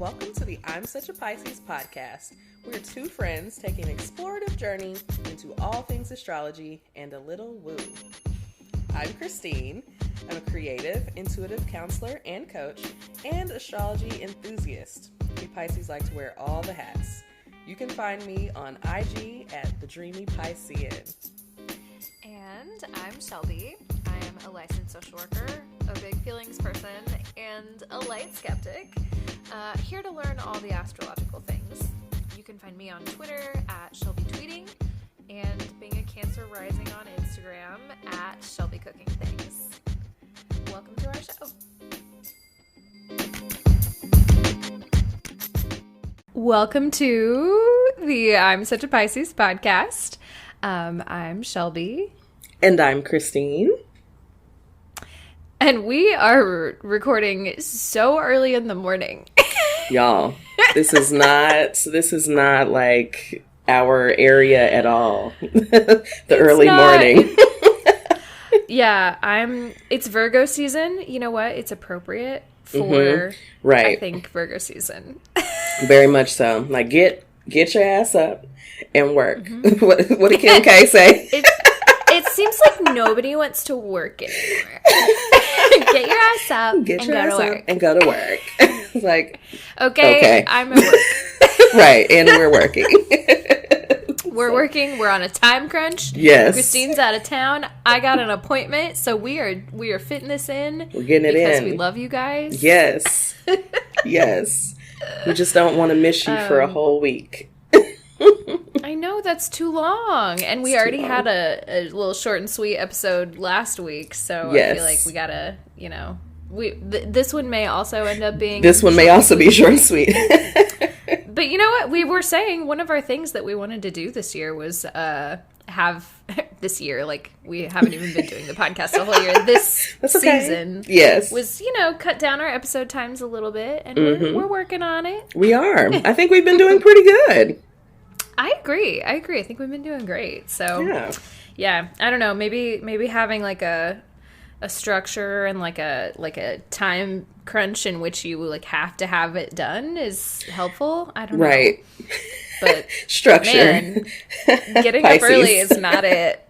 Welcome to the I'm Such a Pisces podcast. We're two friends taking an explorative journey into all things astrology and a little woo. I'm Christine. I'm a creative, intuitive counselor and coach, and astrology enthusiast. We Pisces like to wear all the hats. You can find me on IG at The Dreamy Piscean. And I'm Shelby. I am a licensed social worker, a big feelings person, and a light skeptic. Here to learn all the astrological things. You can find me on Twitter at Shelby Tweeting, and being a Cancer rising on Instagram at Shelby Cooking Things. Welcome to our show. Welcome to the I'm Such a Pisces podcast. I'm Shelby. And I'm Christine. And we are recording so early in the morning. Y'all, this is not like our area at all. Early morning. Yeah, it's Virgo season. You know what? It's appropriate for right. I think Virgo season. Very much so. Like get your ass up and work. What did Kim K say? It seems like nobody wants to work anymore. Get your ass up and go to work. It's like, okay, I'm at work. Right, and we're working. We're working. We're on a time crunch. Yes. Christine's out of town. I got an appointment, so we are fitting this in. We're getting it in. Because we love you guys. Yes. Yes. We just don't want to miss you for a whole week. I know, that's too long. And we already had a little short and sweet episode last week, so yes. I feel like we gotta, this one may also end up being... This one may also be short and sweet. But you know what? We were saying one of our things that we wanted to do this year was this year, like we haven't even been doing the podcast the whole year. This season yes. was, cut down our episode times a little bit, and we're working on it. We are. I think we've been doing pretty good. I agree. I think we've been doing great. So, yeah, I don't know. Maybe having like a structure and like a time crunch in which you like have to have it done is helpful. I don't know. Right. But structure. Man, getting up early is not it.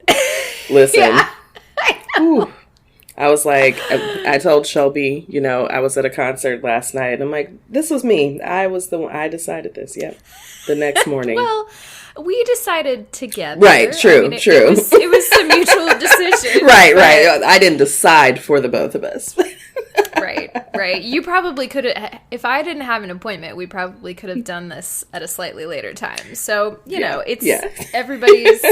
Listen. Yeah. I was like, I told Shelby, I was at a concert last night. I'm like, this was me. I was the one. I decided this. Yep. The next morning. Well, we decided together. Right. True. True. It was a mutual decision. Right. I didn't decide for the both of us. Right. You probably could have, if I didn't have an appointment, we probably could have done this at a slightly later time. So, it's everybody's.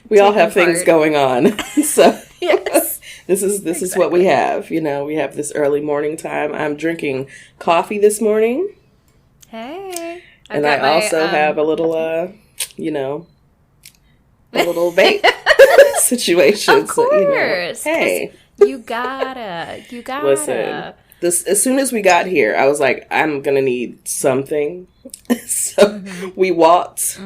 We all have things going on. So, yes. This is what we have. We have this early morning time. I'm drinking coffee this morning. Hey. And I also have a little, a little vape situation. Of course. So, hey. You gotta. Listen, as soon as we got here, I was like, I'm going to need something. So we walked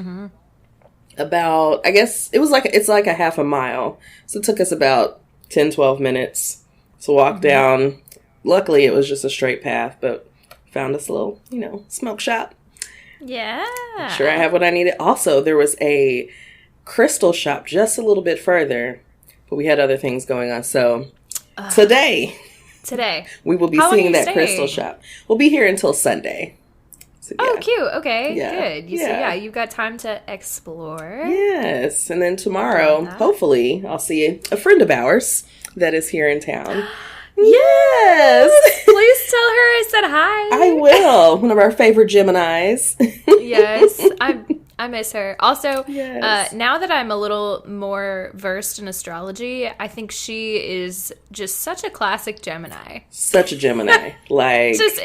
about, I guess, it's like a half a mile. So it took us about 10, 12 minutes to walk down. Luckily, it was just a straight path, but found us a little, smoke shop. Yeah. Sure, I have what I needed. Also, there was a crystal shop just a little bit further, but we had other things going on. So today, we will be seeing that crystal shop. We'll be here until Sunday. So, yeah. Oh, cute. Okay, good. You've got time to explore. Yes, and then tomorrow, hopefully, I'll see a friend of ours that is here in town. Yes! Please tell her I said hi. I will. One of our favorite Geminis. Yes, I miss her. Also, now that I'm a little more versed in astrology, I think she is just such a classic Gemini. Such a Gemini. Like, just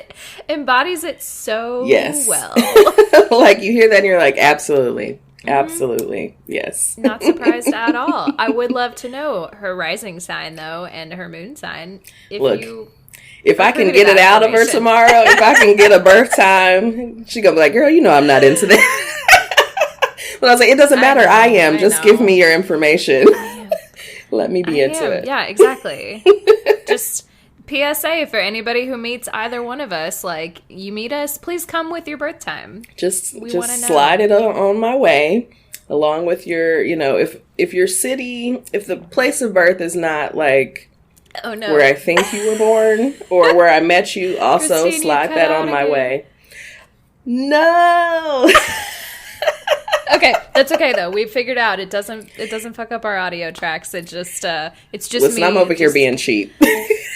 embodies it so well. Like, you hear that and you're like, absolutely. Absolutely. Yes. Not surprised at all. I would love to know her rising sign, though, and her moon sign. If I can get it out of her tomorrow, if I can get a birth time, she's going to be like, girl, I'm not into that. But I was like, it doesn't matter. I am. Just give me your information. Let me be into it. Yeah, exactly. Just PSA for anybody who meets either one of us, like, you meet us, please come with your birth time. Just slide it on my way, along with your, if your city, if the place of birth is not like where I think you were born or where I met you, also Christine, slide that on my way. No. Okay, that's okay though. We figured out it doesn't fuck up our audio tracks. It's just Listen, me. I'm over here being cheap.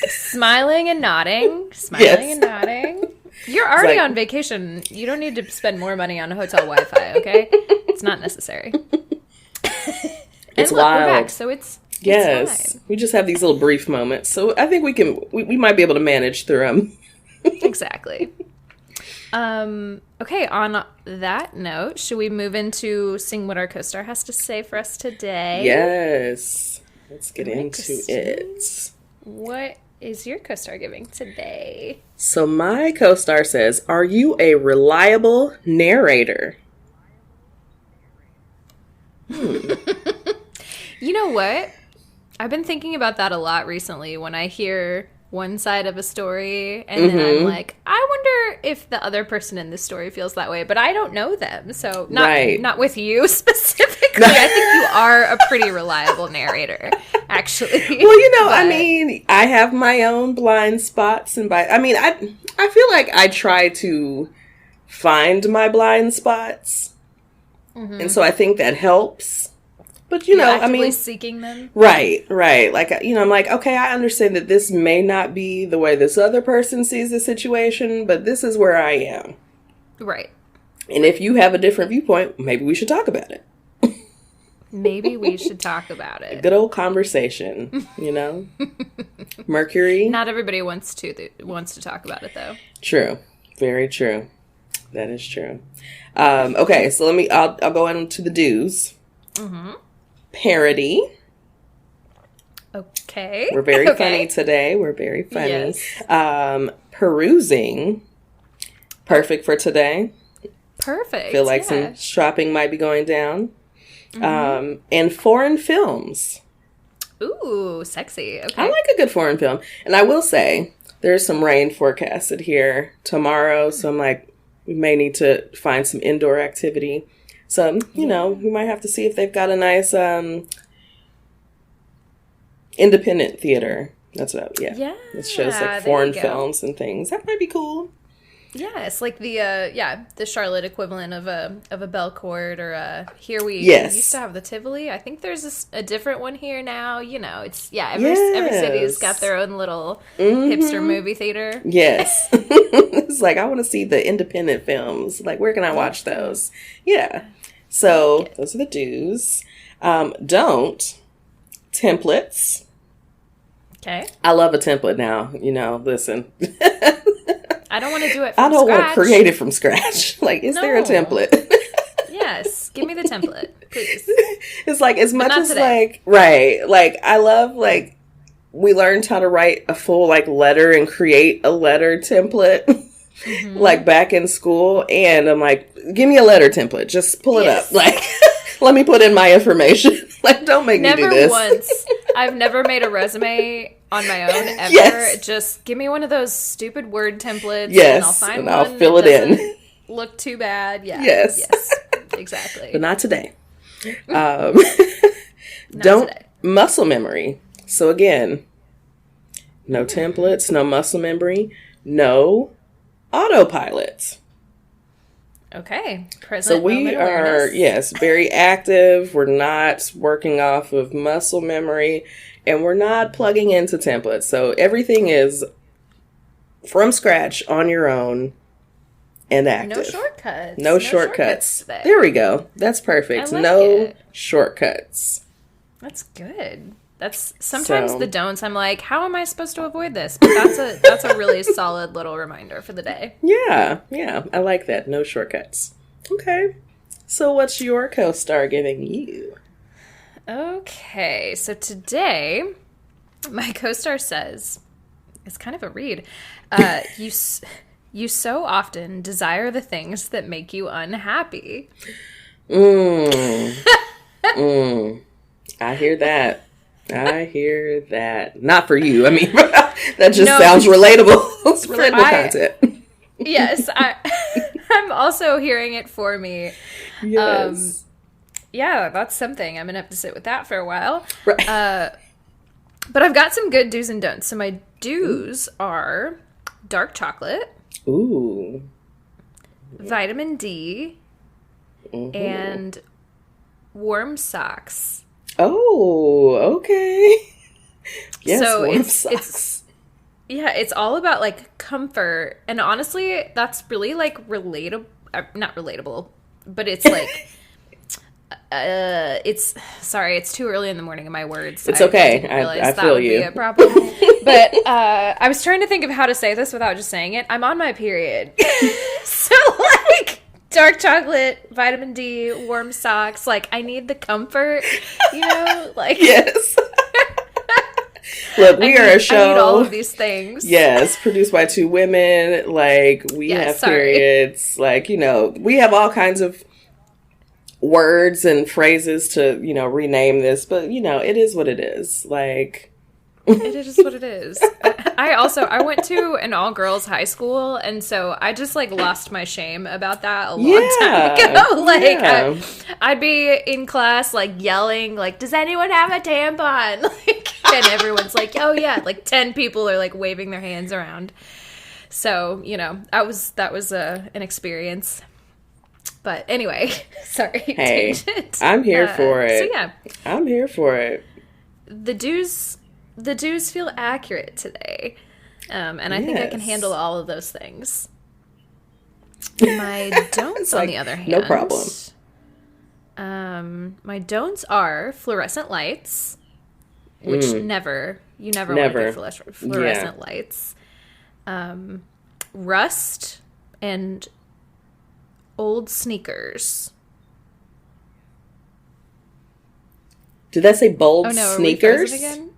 Smiling and nodding. And nodding. You're already on vacation. You don't need to spend more money on hotel Wi-Fi, okay? It's not necessary. It's wild. We're back, so it's fine. We just have these little brief moments. So I think we might be able to manage through them. Exactly. Okay, on that note, should we move into seeing what our co-star has to say for us today? Yes. Let's get into it. What is your co-star giving today? So my co-star says, are you a reliable narrator? You know what? I've been thinking about that a lot recently when I hear one side of a story and then I'm like, I wonder if the other person in this story feels that way, but I don't know them. So not with you specifically. I think you are a pretty reliable narrator, actually. Well, I mean, I have my own blind spots I feel like I try to find my blind spots. And so I think that helps. But, actively seeking them. Right. Like, I'm like, okay, I understand that this may not be the way this other person sees the situation, but this is where I am. Right. And if you have a different viewpoint, maybe we should talk about it. Maybe we should talk about it. A good old conversation, Mercury. Not everybody wants to talk about it, though. True. Very true. That is true. Okay, so I'll go into the do's. Mm-hmm. Parody. Okay. We're very funny today. We're very funny. Yes. Perusing. Perfect for today. Perfect. Feel like some shopping might be going down. Mm-hmm. And foreign films. Ooh, sexy. Okay. I like a good foreign film. And I will say, there's some rain forecasted here tomorrow. So I'm like, we may need to find some indoor activity. So, we might have to see if they've got a nice independent theater. That's what Yeah. It shows like foreign films and things. That might be cool. Yeah, it's like the Charlotte equivalent of a Belcourt or here we used to have the Tivoli. I think there's a different one here now. It's every city's got their own little hipster movie theater. Yes. It's like I want to see the independent films. Like where can I watch those? Yeah. So those are the do's. Don't templates. Okay. I love a template now. Listen. I don't want to do it from I don't scratch. want to create it from scratch. Like, is there a template? Yes. Give me the template, please. It's like, as much as today. I love, we learned how to write a full, letter and create a letter template, back in school. And I'm like, give me a letter template. Just pull it up. Let me put in my information. Don't make me do this. Never once. I've never made a resume on my own ever. Yes. Just give me one of those stupid Word templates. Yes. And I'll fill it in. Look too bad. Yeah. Yes. Exactly. But not today. Don't today. Muscle memory. So again, no templates, no muscle memory, no autopilot. Okay. So we are, very active. We're not working off of muscle memory and we're not plugging into templates. So everything is from scratch on your own and active. No shortcuts. No shortcuts. There we go. That's perfect. No shortcuts. That's good. That's sometimes the don'ts. I'm like, how am I supposed to avoid this? But that's a really solid little reminder for the day. Yeah. I like that. No shortcuts. Okay. So what's your co-star giving you? Okay. So today, my co-star says, it's kind of a read. You so often desire the things that make you unhappy. I hear that. I hear that. Not for you. I mean, that just sounds relatable. It's relatable content. Yes, I'm also hearing it for me. Yes. Yeah, that's something. I'm going to have to sit with that for a while. Right. But I've got some good do's and don'ts. So my do's are dark chocolate. Ooh. Vitamin D. Mm-hmm. And warm socks. Oh, okay. Yes, so warm socks. It's all about like comfort. And honestly, that's really like relatable. Not relatable, but it's like... it's too early in the morning in my words. It's okay. I feel you. Be a problem. But I was trying to think of how to say this without just saying it. I'm on my period. So like dark chocolate, vitamin D, warm socks. Like I need the comfort, you know? Like yes. Look, we are a show. I need all of these things. Yes, produced by two women. Like we have periods. Like, you know, we have all kinds of words and phrases to, you know, rename this, but you know, it is what it is. Like it is what it is. I went to an all-girls high school, and so I just like lost my shame about that a long time ago. Like I'd be in class like yelling like, does anyone have a tampon? Like, and everyone's like, oh yeah, like 10 people are like waving their hands around. So, you know, that was an experience. But anyway, sorry. Hey, tangent. I'm here for it. So yeah, I'm here for it. The do's feel accurate today, and I think I can handle all of those things. My don'ts, on the other hand, no problem. My don'ts are fluorescent lights, which you never want to be fluorescent lights. Rust and old sneakers. Did that say bold sneakers? Are we frozen again?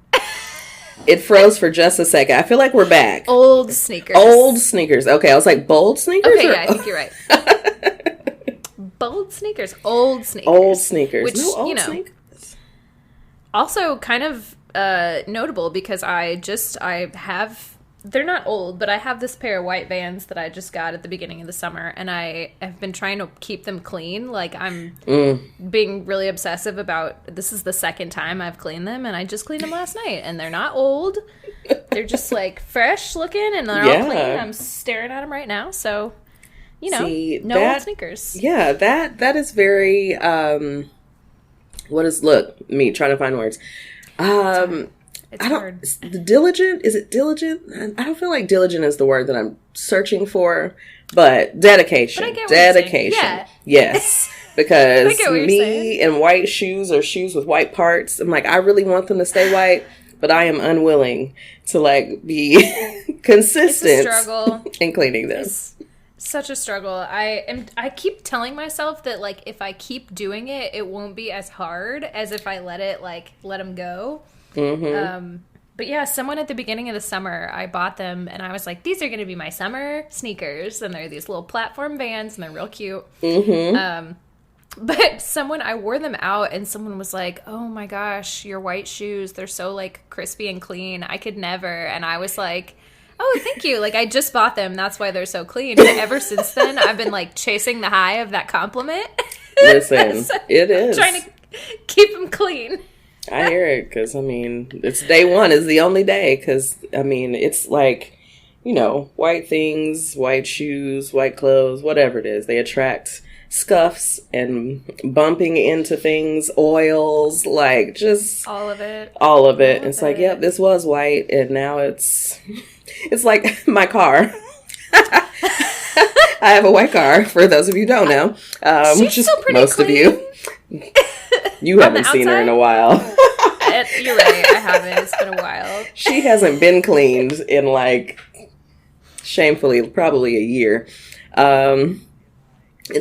It froze for just a second. I feel like we're back. Old sneakers. Old sneakers. Okay, I was like, bold sneakers? Okay, yeah, I think you're right. Bold sneakers. Old sneakers. Old sneakers. Which, old sneakers. Also kind of notable because I have... They're not old, but I have this pair of white Vans that I just got at the beginning of the summer, and I have been trying to keep them clean. Like, I'm being really obsessive about, this is the second time I've cleaned them, and I just cleaned them last night, and they're not old. They're just, like, fresh looking, and they're all clean. I'm staring at them right now, so, you know, old sneakers. Yeah, that is very, me trying to find words. It's hard. Diligent? Is it diligent? I don't feel like diligent is the word that I'm searching for, but dedication. But I get what dedication. you're saying. Yeah. Yes. Because me and white shoes or shoes with white parts, I'm like, I really want them to stay white, but I am unwilling to like be consistent it's a struggle. in cleaning them. It's such a struggle. I keep telling myself that like if I keep doing it, it won't be as hard as if I let them go. Mm-hmm. But yeah, someone at the beginning of the summer, I bought them and I was like, these are going to be my summer sneakers. And they're these little platform Vans and they're real cute. Mm-hmm. But I wore them out and someone was like, oh my gosh, your white shoes, they're so like crispy and clean. I could never. And I was like, oh, thank you. Like I just bought them. That's why they're so clean. And ever since then, I've been like chasing the high of that compliment. Listen, so it is. Trying to keep them clean. I hear it because, I mean, it's day one is the only day because, I mean, it's like, you know, white things, white shoes, white clothes, whatever it is. They attract scuffs and bumping into things, oils, like just... All of it. It's like, yep, this was white and now it's like my car. I have a white car, for those of you who don't know. She's still pretty most clean. Of you. You haven't seen her in a while. You're right. I haven't. It's been a while. She hasn't been cleaned in like, shamefully, probably a year. And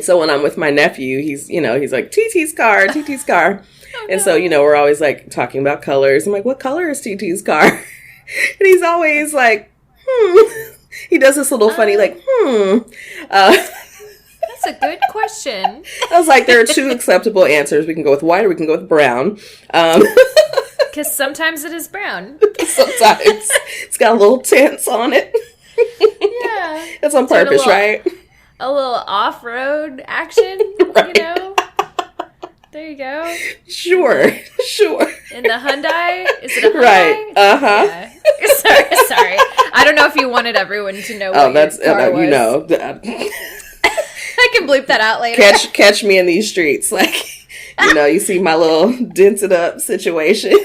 so when I'm with my nephew, he's like, TT's car. Oh, and so, we're always like talking about colors. I'm like, what color is TT's car? And he's always like, He does this little funny like, That's a good question. I was like, there are two acceptable answers. We can go with white or we can go with brown. Because sometimes it is brown. Sometimes it's got little tints on it. Yeah. That's on purpose, right? A little off-road action, Right. you know? There you go. Sure. In the Hyundai? Is it a Hyundai? Right. Uh-huh. Yeah. Sorry. I don't know if you wanted everyone to know what that's your car was. you know. I can bleep that out later. Catch me in these streets, like, you know, you see my little dented up situation.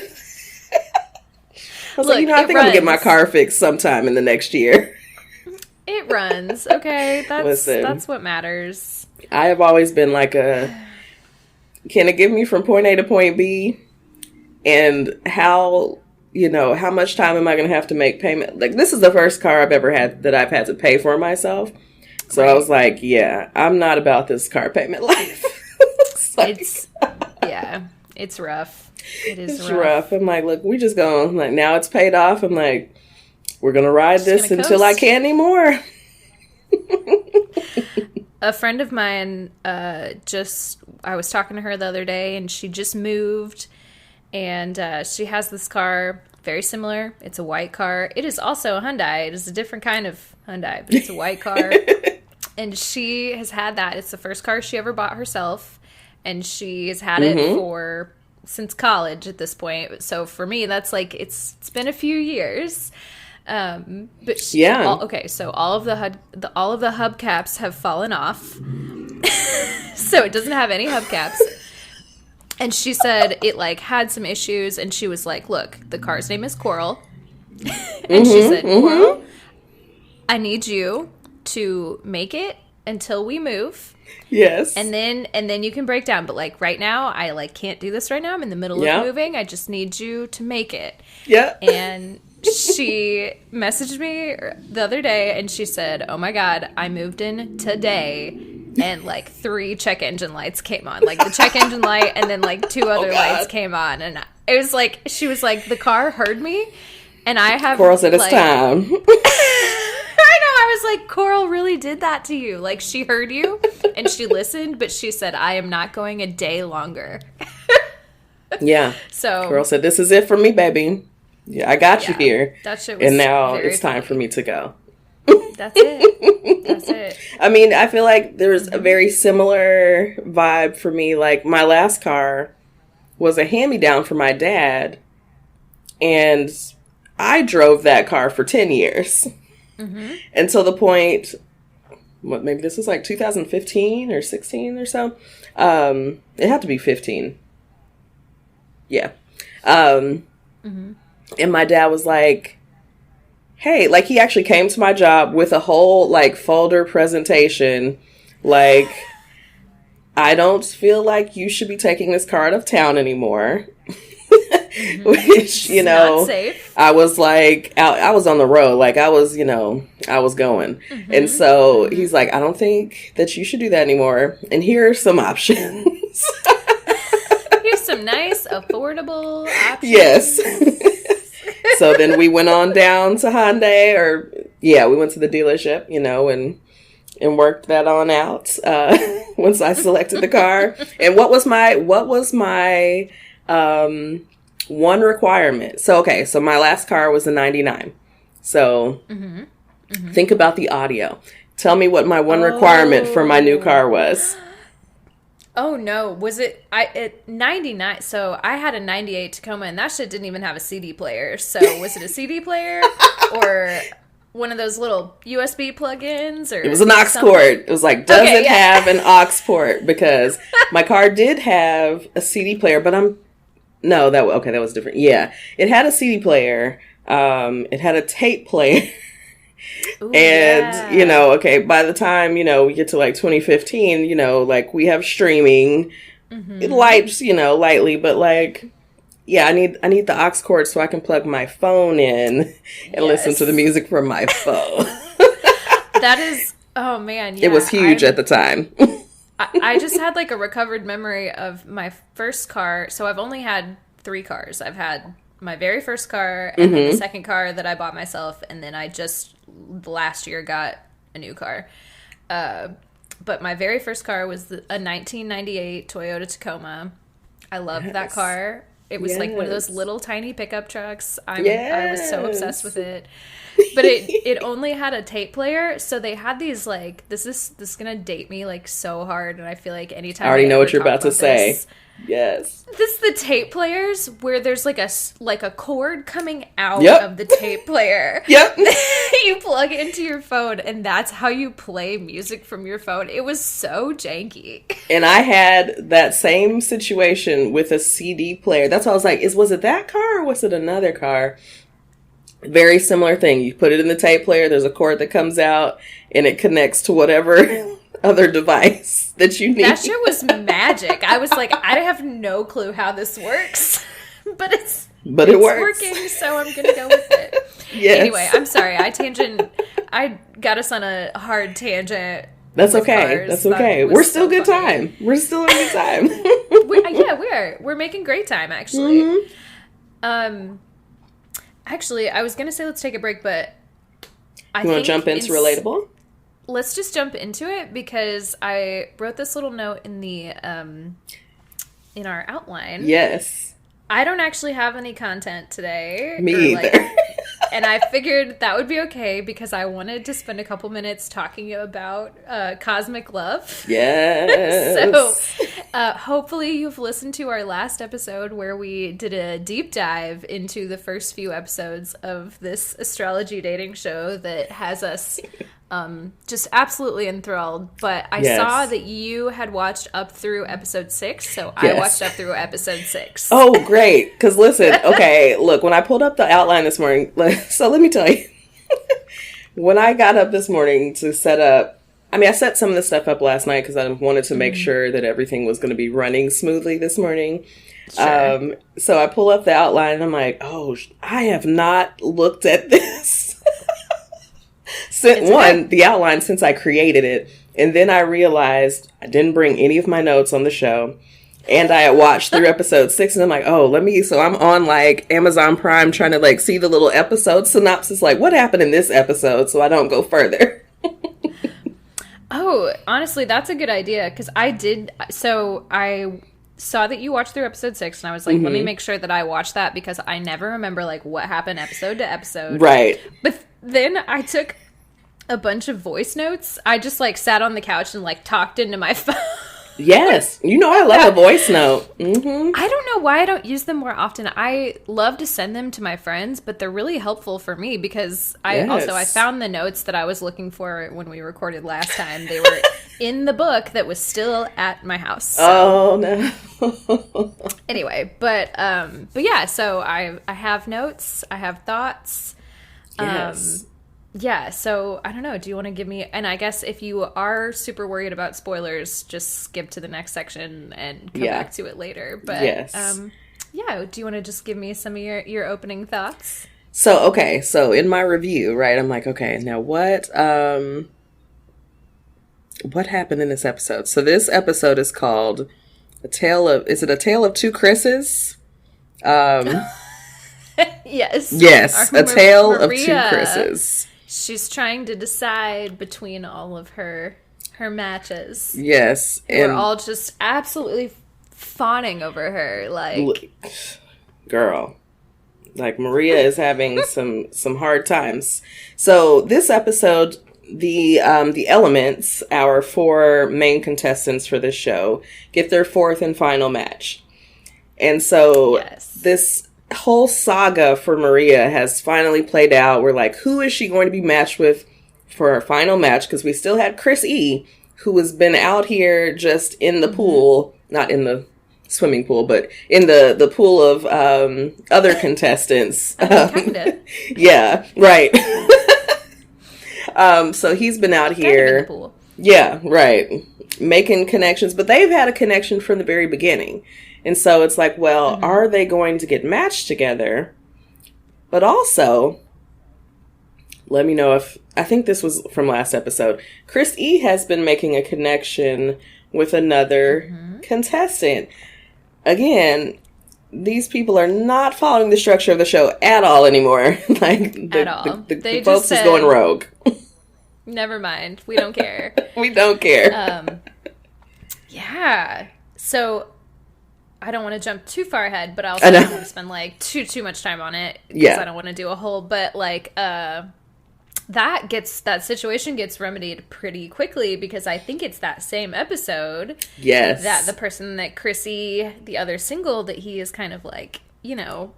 I was like, I think I'm gonna get my car fixed sometime in the next year. It runs, okay. Listen, that's what matters. I have always been like can it get me from point A to point B? And how much time am I going to have to make payment? Like, this is the first car I've ever had that I've had to pay for myself. So I was like, yeah, I'm not about this car payment life. It's rough. It's rough. I'm like, look, we just going, like, now it's paid off. I'm like, we're going to ride this until I can't anymore. A friend of mine, I was talking to her the other day, and she just moved, and she has this car, very similar. It's a white car. It is also a Hyundai. It is a different kind of Hyundai, but it's a white car. And she has had that. It's the first car she ever bought herself, and she has had it since college at this point. So for me, that's like, it's been a few years. But so all of the hubcaps have fallen off. So it doesn't have any hubcaps. And she said it like had some issues, and she was like, look, the car's name is Coral. And she said, Coral, I need you to make it until we move. Yes. And then you can break down. But like right now, I like can't do this right now. I'm in the middle of moving. I just need you to make it. Yeah. And she messaged me the other day, and she said, oh my God, I moved in today, and like 3 check engine lights came on. Like the check engine light, and then like 2 other lights came on. And it was like, she was like, the car heard me, and I have... Coral said it's time. I know, I was like, Coral really did that to you. Like, she heard you, and she listened, but she said, I am not going a day longer. Yeah. So Coral said, this is it for me, baby. Yeah, I got you here. That shit was and now very it's time funny. for me to go. That's it. I mean, I feel like there's a very similar vibe for me. Like, my last car was a hand-me-down for my dad, and I drove that car for 10 years. Until the point, maybe this was like 2015 or 16 or so. It had to be 15. Yeah. And my dad was like, hey, like, he actually came to my job with a whole, like, folder presentation. Like, I don't feel like you should be taking this car out of town anymore. Which, you know, not safe. I was like, I was on the road. Like, I was going. And so he's like, I don't think that you should do that anymore. And here are some options. Here's some nice, affordable options. Yes. So then we went on down to Hyundai, we went to the dealership, you know, and worked that on out once I selected the car. And what was my one requirement? So my last car was a 99. So think about the audio. Tell me what my one requirement for my new car was. Oh no, was it 99? So I had a 98 Tacoma, and that shit didn't even have a CD player. So was it a CD player or one of those little USB plug-ins? Or it was an aux port. It was like, does it have an aux port? Because my car did have a CD player, but that was different. Yeah, it had a CD player. It had a tape player. Ooh, and, you know, by the time, you know, we get to like 2015, you know, like we have streaming, it lights, you know, lightly, but like, yeah, I need the aux cord so I can plug my phone in and listen to the music from my phone. That is, oh man. Yeah, it was huge at the time. I just had like a recovered memory of my first car. So I've only had 3 cars. I've had my very first car, and then the second car that I bought myself, and then I just last year got a new car. But my very first car was a 1998 Toyota Tacoma. I loved that car. It was like one of those little tiny pickup trucks. I was so obsessed with it. But it only had a tape player, so they had these like this is gonna date me like so hard, and I feel like anytime I already know what you're about to say. Yes. This is the tape players where there's like a cord coming out Yep. of the tape player. Yep. You plug it into your phone, and that's how you play music from your phone. It was so janky. And I had that same situation with a CD player. That's why I was like, was it that car or was it another car? Very similar thing. You put it in the tape player, there's a cord that comes out, and it connects to whatever other device that you need. That shit was magic. I was like, I have no clue how this works, but it's works. Working, so I'm gonna go with it. Yes. Anyway, I'm sorry. I got us on a hard tangent. That's okay. That's okay. We're still good time. We're still in good time. We're making great time, actually. Mm-hmm. Actually, I was gonna say let's take a break, but you want to jump into relatable? Let's just jump into it, because I wrote this little note in the in our outline. Yes. I don't actually have any content today. Me either. And I figured that would be okay, because I wanted to spend a couple minutes talking about cosmic love. Yes. So hopefully you've listened to our last episode where we did a deep dive into the first few episodes of this astrology dating show that has us just absolutely enthralled. But I saw that you had watched up through episode 6, so I watched up through episode 6. Oh, great. Because listen, okay, look, when I pulled up the outline this morning, so let me tell you, when I got up this morning to set up, I set some of the stuff up last night because I wanted to make sure that everything was going to be running smoothly this morning. Sure. So I pull up the outline and I'm like, oh, I have not looked at this. The outline since I created it. And then I realized I didn't bring any of my notes on the show. And I had watched through episode 6 and I'm like, so I'm on like Amazon Prime trying to like see the little episode synopsis, like what happened in this episode so I don't go further. Oh, honestly, that's a good idea, because I saw that you watched through episode 6 and I was like, let me make sure that I watched that, because I never remember like what happened episode to episode. Right. But then I took a bunch of voice notes. I just like sat on the couch and like talked into my phone. Yes. I love a voice note. Mm-hmm. I don't know why I don't use them more often. I love to send them to my friends, but they're really helpful for me, because I found the notes that I was looking for when we recorded last time. They were in the book that was still at my house. So. Oh no. Anyway, but yeah, so I have notes, I have thoughts. Yes. Yeah, so I don't know. Do you want to give me, and I guess if you are super worried about spoilers, just skip to the next section and come back to it later. But do you want to just give me some of your opening thoughts? So in my review, right, I'm like, okay, now what happened in this episode? So this episode is called is it A Tale of Two Chris's? Yes. Yes, A Tale of Two Chris's. She's trying to decide between all of her matches. Yes. And we're all just absolutely fawning over her. Like, girl. Like, Maria is having some hard times. So this episode, the elements, our 4 main contestants for this show, get their 4th and final match. And so this whole saga for Maria has finally played out. We're like, who is she going to be matched with for her final match? Because we still had Chris E., who has been out here just in the pool, not in the swimming pool, but in the pool of other contestants. Kinda. Yeah, right. So he's been out here. Kind of in the pool. Yeah, right. Making connections, but they've had a connection from the very beginning. And so it's like, well, are they going to get matched together? But also, let me know if, I think this was from last episode, Chris E. has been making a connection with another contestant. Again, these people are not following the structure of the show at all anymore. Like, the folks is going rogue. Never mind. We don't care. We don't care. Yeah. So I don't want to jump too far ahead, but I also don't want to spend like too much time on it because I don't want to do a whole. But like that situation gets remedied pretty quickly because I think it's that same episode. Yes, that the person that Chrissy, the other single that he is kind of like, you know,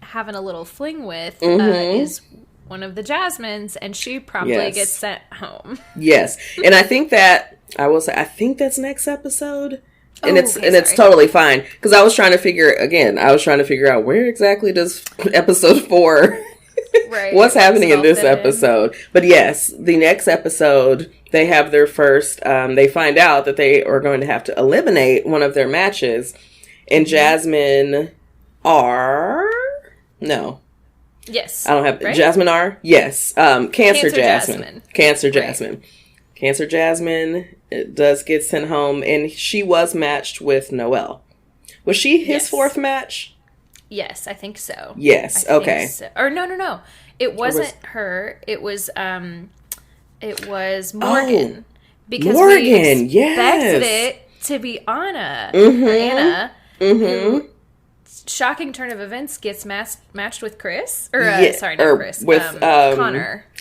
having a little fling with is one of the Jasmines, and she promptly gets sent home. Yes, and I think that I will say I think that's next episode. And it's totally fine because I was trying to figure out where exactly does episode 4 what's happening in this episode. But yes, the next episode they have their first they find out that they are going to have to eliminate one of their matches, and Jasmine R yes, I don't have Jasmine R Cancer Jasmine Cancer Jasmine does get sent home, and she was matched with Noelle. Was she his fourth match? Yes, I think so. Yes, okay. So. Or no. It wasn't her. It was Morgan. Because we expected it to be Anna. Or Anna. Who, shocking turn of events, gets matched with Chris. With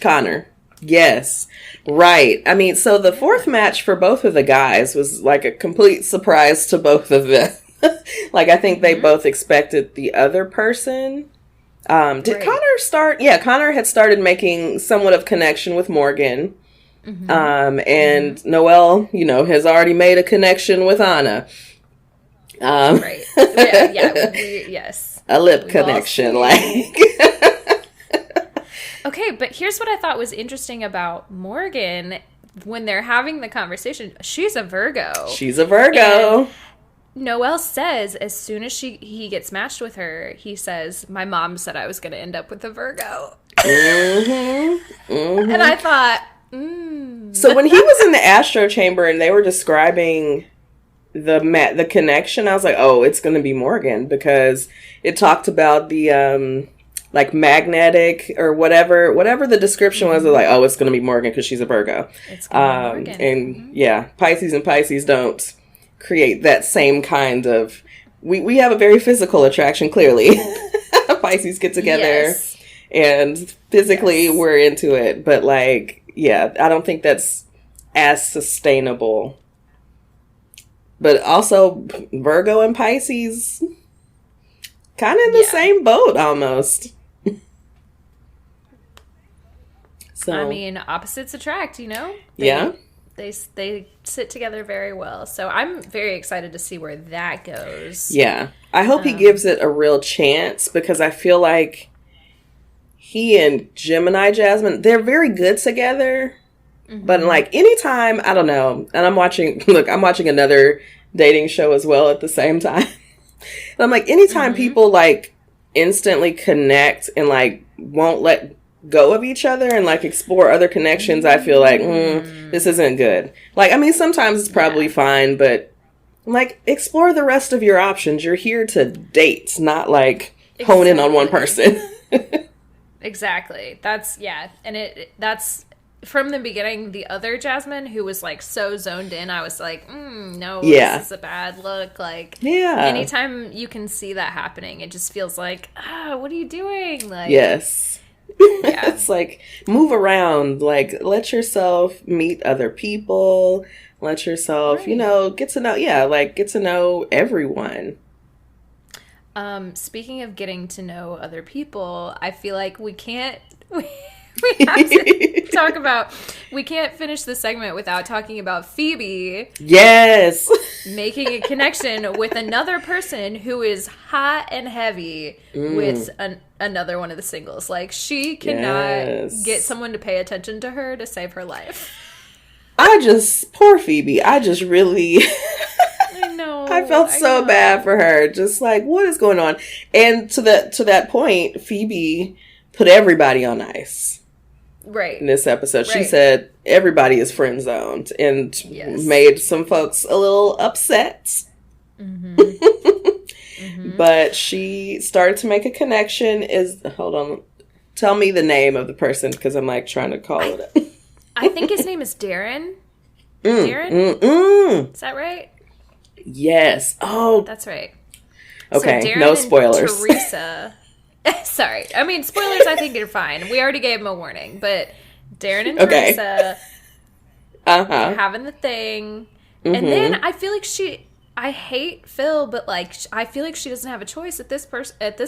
Connor. Yes. Right. I mean, so the fourth match for both of the guys was like a complete surprise to both of them. Like, I think they both expected the other person. Did Connor start? Yeah, Connor had started making somewhat of connection with Morgan. And Noelle, you know, has already made a connection with Anna. Yes. A lip connection, like... Okay, but here's what I thought was interesting about Morgan when they're having the conversation. She's a Virgo. And Noelle says as soon as he gets matched with her, he says, "My mom said I was going to end up with a Virgo." And I thought, So when he was in the Astro Chamber and they were describing the connection, I was like, oh, it's going to be Morgan, because it talked about the... like magnetic or whatever the description was, like, oh, it's going to be Morgan because she's a Virgo. It's going to be Morgan. And Pisces and Pisces don't create that same kind of... We have a very physical attraction, clearly. Pisces get together and physically we're into it. But like, I don't think that's as sustainable. But also Virgo and Pisces... kind of in the same boat, almost. So I mean, opposites attract, you know? They sit together very well. So I'm very excited to see where that goes. Yeah. I hope he gives it a real chance, because I feel like he and Gemini Jasmine, they're very good together. But like anytime, I don't know. And I'm watching another dating show as well at the same time. And I'm like, anytime people like instantly connect and like won't let go of each other and like explore other connections, I feel like this isn't good. Like, I mean, sometimes it's probably fine, but like, explore the rest of your options. You're here to date, not like hone in on one person. Exactly. That's that's from the beginning. The other Jasmine, who was like so zoned in, I was like, no, this is a bad look. Like, anytime you can see that happening, it just feels like, what are you doing? Like, it's like, move around, like, let yourself meet other people, let yourself, get to know everyone. Speaking of getting to know other people, I feel like we have to talk about, we can't finish the segment without talking about Phoebe. Yes. Making a connection with another person who is hot and heavy with another one of the singles. Like, she cannot get someone to pay attention to her to save her life. Poor Phoebe. I just really... I know. I felt so bad for her. Just like, what is going on? And to that point, Phoebe put everybody on ice. Right. In this episode. She said everybody is friend zoned and made some folks a little upset. But she started to make a connection. Hold on. Tell me the name of the person, because I'm like trying to call it up. I think his name is Darren. Darren? Is that right? Yes. Oh. That's right. Okay, so Darren no spoilers. And Teresa. Sorry. I mean, spoilers I think are fine. We already gave them a warning. But Darren and Teresa are having the thing. Mm-hmm. And then I feel like I hate Phil, but like I feel like she doesn't have a choice at this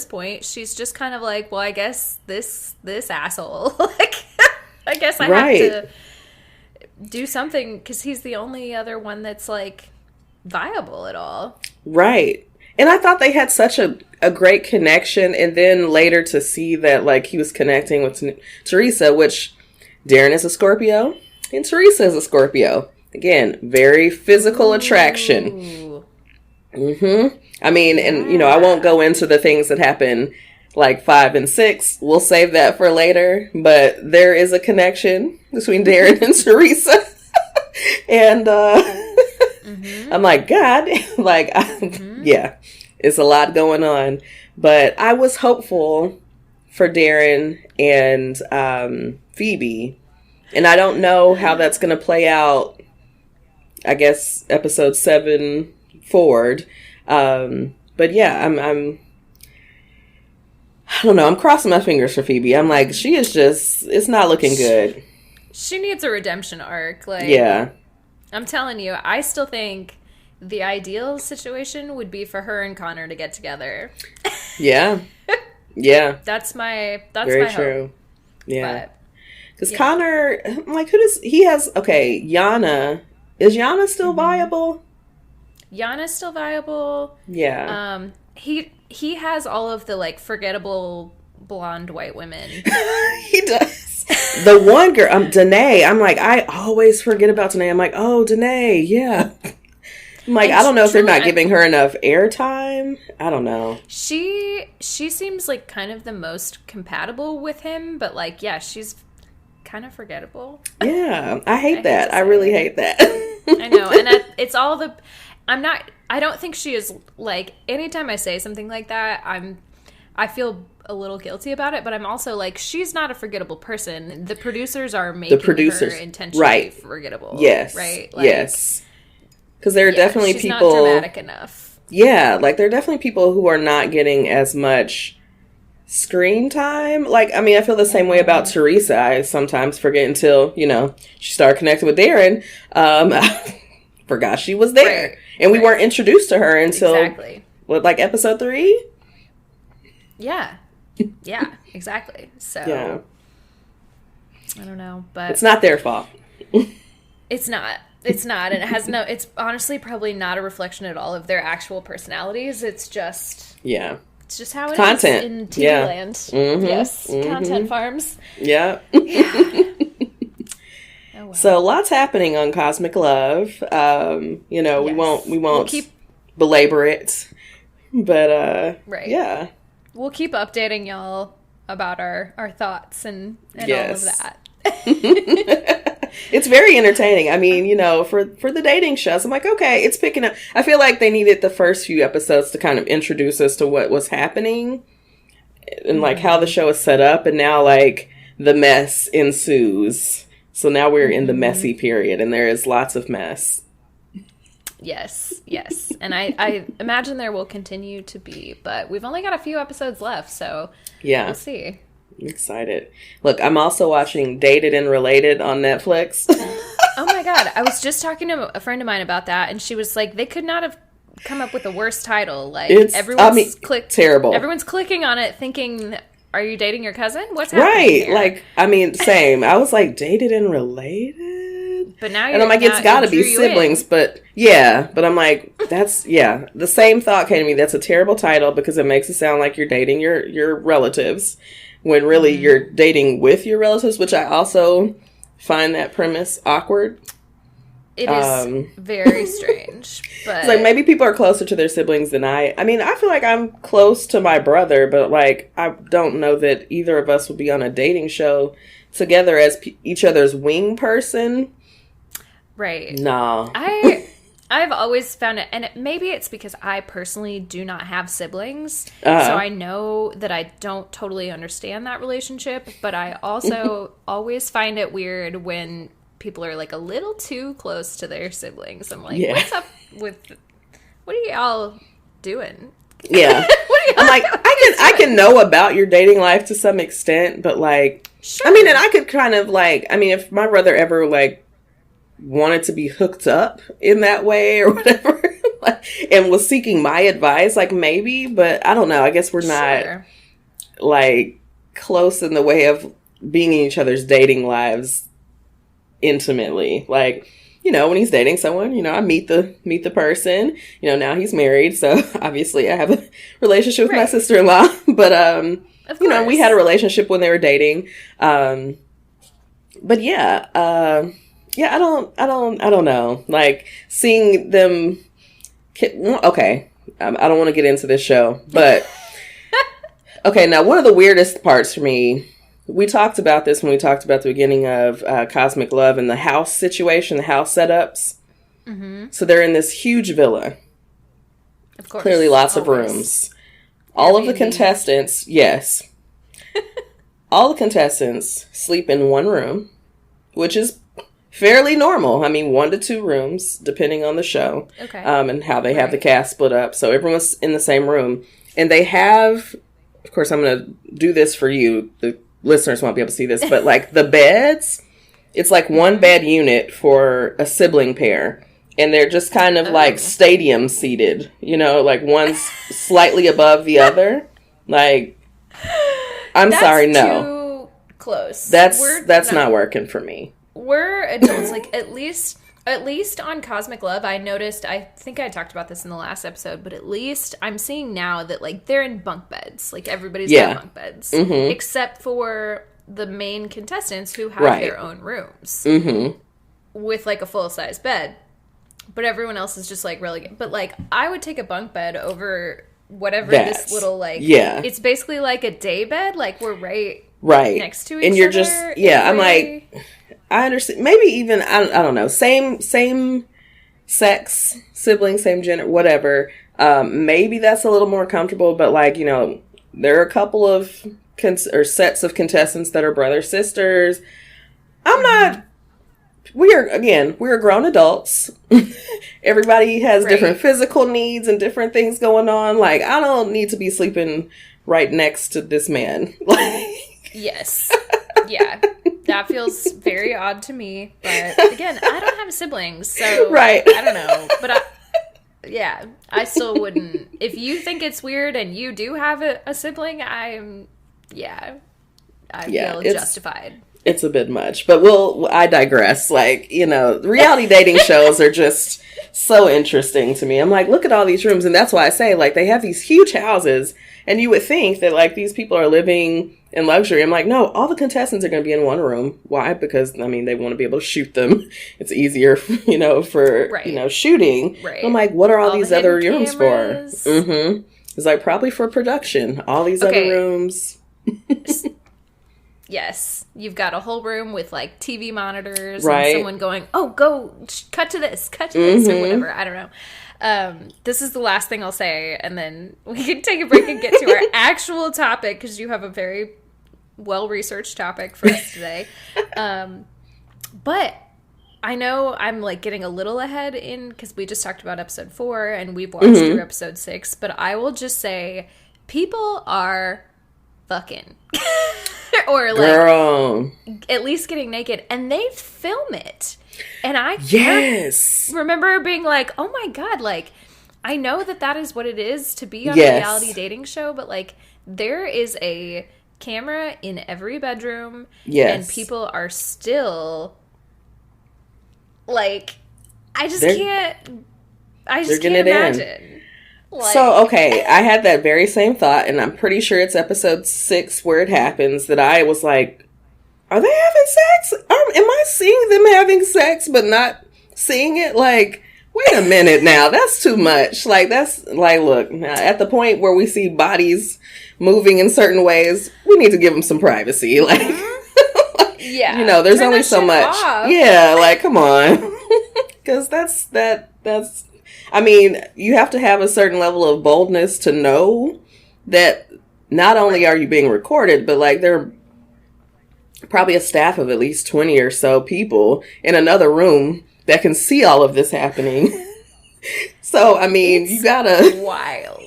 point. She's just kind of like, well, I guess this asshole. Like, I guess I have to do something because he's the only other one that's like viable at all. Right. And I thought they had such a great connection, and then later to see that like he was connecting with Teresa, which Darren is a Scorpio and Teresa is a Scorpio. Again, very physical attraction. Mm-hmm. I mean, and you know, I won't go into the things that happen like 5 and 6. We'll save that for later. But there is a connection between Darren and Teresa. And I'm like, God, like, yeah, it's a lot going on. But I was hopeful for Darren and Phoebe. And I don't know how that's going to play out, I guess, episode 7 forward. But yeah, I don't know. I'm crossing my fingers for Phoebe. I'm like, she is just, it's not looking good. She needs a redemption arc. Like, yeah. I'm telling you, I still think the ideal situation would be for her and Connor to get together. Yeah. Yeah. That's very my true. Hope. Yeah. Because Connor, like, he has, okay, Yana. Is Yana still viable? Yana's still viable. Yeah. He has all of the, like, forgettable blonde white women. He does. The one girl, Danae, I'm like, I always forget about Danae. I'm like, oh, Danae, yeah. I'm like, I don't know if they're not giving her enough airtime. I don't know. She seems like kind of the most compatible with him, but, like, yeah, she's kind of forgettable. Yeah, I hate that. I really hate that. I know, and it's all the... I don't think she is, like, anytime I say something like that, I feel a little guilty about it, but I'm also like, she's not a forgettable person. The producers are making her intentionally forgettable. Yes. Right? Like, yes. Because there are definitely she's people... not dramatic enough. Yeah, like, there are definitely people who are not getting as much screen time. Like, I mean, I feel the same way about Teresa. I sometimes forget until, you know, she started connecting with Darren. I forgot she was there. Right. And we weren't introduced to her until, what, like episode 3? Yeah. Yeah, exactly. So, yeah. I don't know, but... It's not their fault. It's not. It's not. And it has no... It's honestly probably not a reflection at all of their actual personalities. It's just... Yeah. It's just how it content. Is in TV land. Mm-hmm. Yes. Mm-hmm. Content farms. Yeah. Yeah. Oh, wow. So lots happening on Cosmic Love. You know, we won't belabor it. But yeah. We'll keep updating y'all about our thoughts and all of that. It's very entertaining. I mean, you know, for the dating shows, I'm like, okay, it's picking up. I feel like they needed the first few episodes to kind of introduce us to what was happening and like how the show is set up, and now like the mess ensues. So now we're in the messy period, and there is lots of mess. Yes. And I imagine there will continue to be, but we've only got a few episodes left, so yeah, we'll see. I'm excited. Look, I'm also watching Dated and Related on Netflix. Oh my God. I was just talking to a friend of mine about that, and she was like, they could not have come up with a worse title. Like, everyone's terrible. Everyone's clicking on it thinking, are you dating your cousin? What's happening here? Like, I mean, same. I was like, Dated and Related? But now and I'm like, it's got to be siblings, but I'm like, the same thought came to me. That's a terrible title because it makes it sound like you're dating your relatives when really you're dating with your relatives, which I also find that premise awkward. It is very strange. But it's like maybe people are closer to their siblings than I mean, I feel like I'm close to my brother, but like, I don't know that either of us would be on a dating show together as each other's wing person. Right. No. I've always found it, and maybe it's because I personally do not have siblings, so I know that I don't totally understand that relationship, but I also always find it weird when people are like a little too close to their siblings. I'm like, what's up with, what are y'all doing? Yeah. I'm like, I can know about your dating life to some extent, but like, sure. I mean, and I could kind of like, I mean, if my brother ever like wanted to be hooked up in that way or whatever, like, and was seeking my advice, like maybe, but I don't know. I guess we're not like close in the way of being in each other's dating lives intimately. Like, you know, when he's dating someone, you know, I meet the person, you know, now he's married. So obviously I have a relationship with my sister-in-law, but, you know, we had a relationship when they were dating. But yeah, I don't know. Like seeing them, okay. I don't want to get into this show, but okay. Now, one of the weirdest parts for me, we talked about this when we talked about the beginning of Cosmic Love and the house situation, the house setups. Mm-hmm. So they're in this huge villa. Of course. Clearly lots of rooms. All of the contestants, yes. All the contestants sleep in one room, which is fairly normal. I mean, 1 to 2 rooms, depending on the show. Okay. And how they have the cast split up. So everyone's in the same room. And they have, of course, I'm going to do this for you. The listeners won't be able to see this, but like the beds, it's like one bed unit for a sibling pair. And they're just kind of like stadium seated, you know, like one's slightly above the other. Like, that's sorry, no. Too close. That's not working for me. We're adults. Like at least on Cosmic Love, I noticed, I think I talked about this in the last episode, but at least I'm seeing now that like they're in bunk beds. Like everybody's got bunk beds. Mm-hmm. Except for the main contestants who have their own rooms. Mm-hmm. With like a full-size bed. But everyone else is just like relegated. But like I would take a bunk bed over whatever this little like. Yeah. It's basically like a day bed. Like we're right next to each other. And you're just, I'm like, I understand. Maybe even, I don't know, same sex, sibling, same gender, whatever. Maybe that's a little more comfortable, but like, you know, there are a couple of sets of contestants that are brother sisters. I'm not, we're grown adults. Everybody has different physical needs and different things going on. Like, I don't need to be sleeping right next to this man. Yes. Yeah. That feels very odd to me. But again, I don't have siblings, so I don't know. But I still wouldn't. If you think it's weird and you do have a sibling, I feel justified. It's a bit much, but I digress. Like, you know, reality dating shows are just so interesting to me. I'm like, look at all these rooms. And that's why I say, like, they have these huge houses and you would think that like these people are living in luxury. I'm like, no, all the contestants are going to be in one room. Why? Because, I mean, they want to be able to shoot them. It's easier, you know, for, you know, shooting. Right. I'm like, what are all these other rooms cameras for? Mm-hmm. It's like probably for production. All these other rooms. Yes. You've got a whole room with like TV monitors and someone going, oh, go cut to this, or whatever. I don't know. This is the last thing I'll say, and then we can take a break and get to our actual topic, because you have a very well-researched topic for us today. But I know I'm like getting a little ahead because we just talked about episode 4 and we've watched through episode 6, but I will just say people are fucking or like at least getting naked, and they film it. And I remember being like, oh my God, like, I know that is what it is to be on a reality dating show, but like, there is a camera in every bedroom, and people are still, like, I just can't imagine. Like, so, okay, I had that very same thought, and I'm pretty sure it's episode 6 where it happens, that I was like, are they having sex? Am I seeing them having sex but not seeing it? Like, wait a minute now. That's too much. Like, that's, like, look, at the point where we see bodies moving in certain ways, we need to give them some privacy. Like, yeah. You know, there's only so much. Off. Yeah, like, come on. Because that's, I mean, you have to have a certain level of boldness to know that not only are you being recorded, but, like, there are probably a staff of at least 20 or so people in another room that can see all of this happening. So, I mean, you gotta... wild.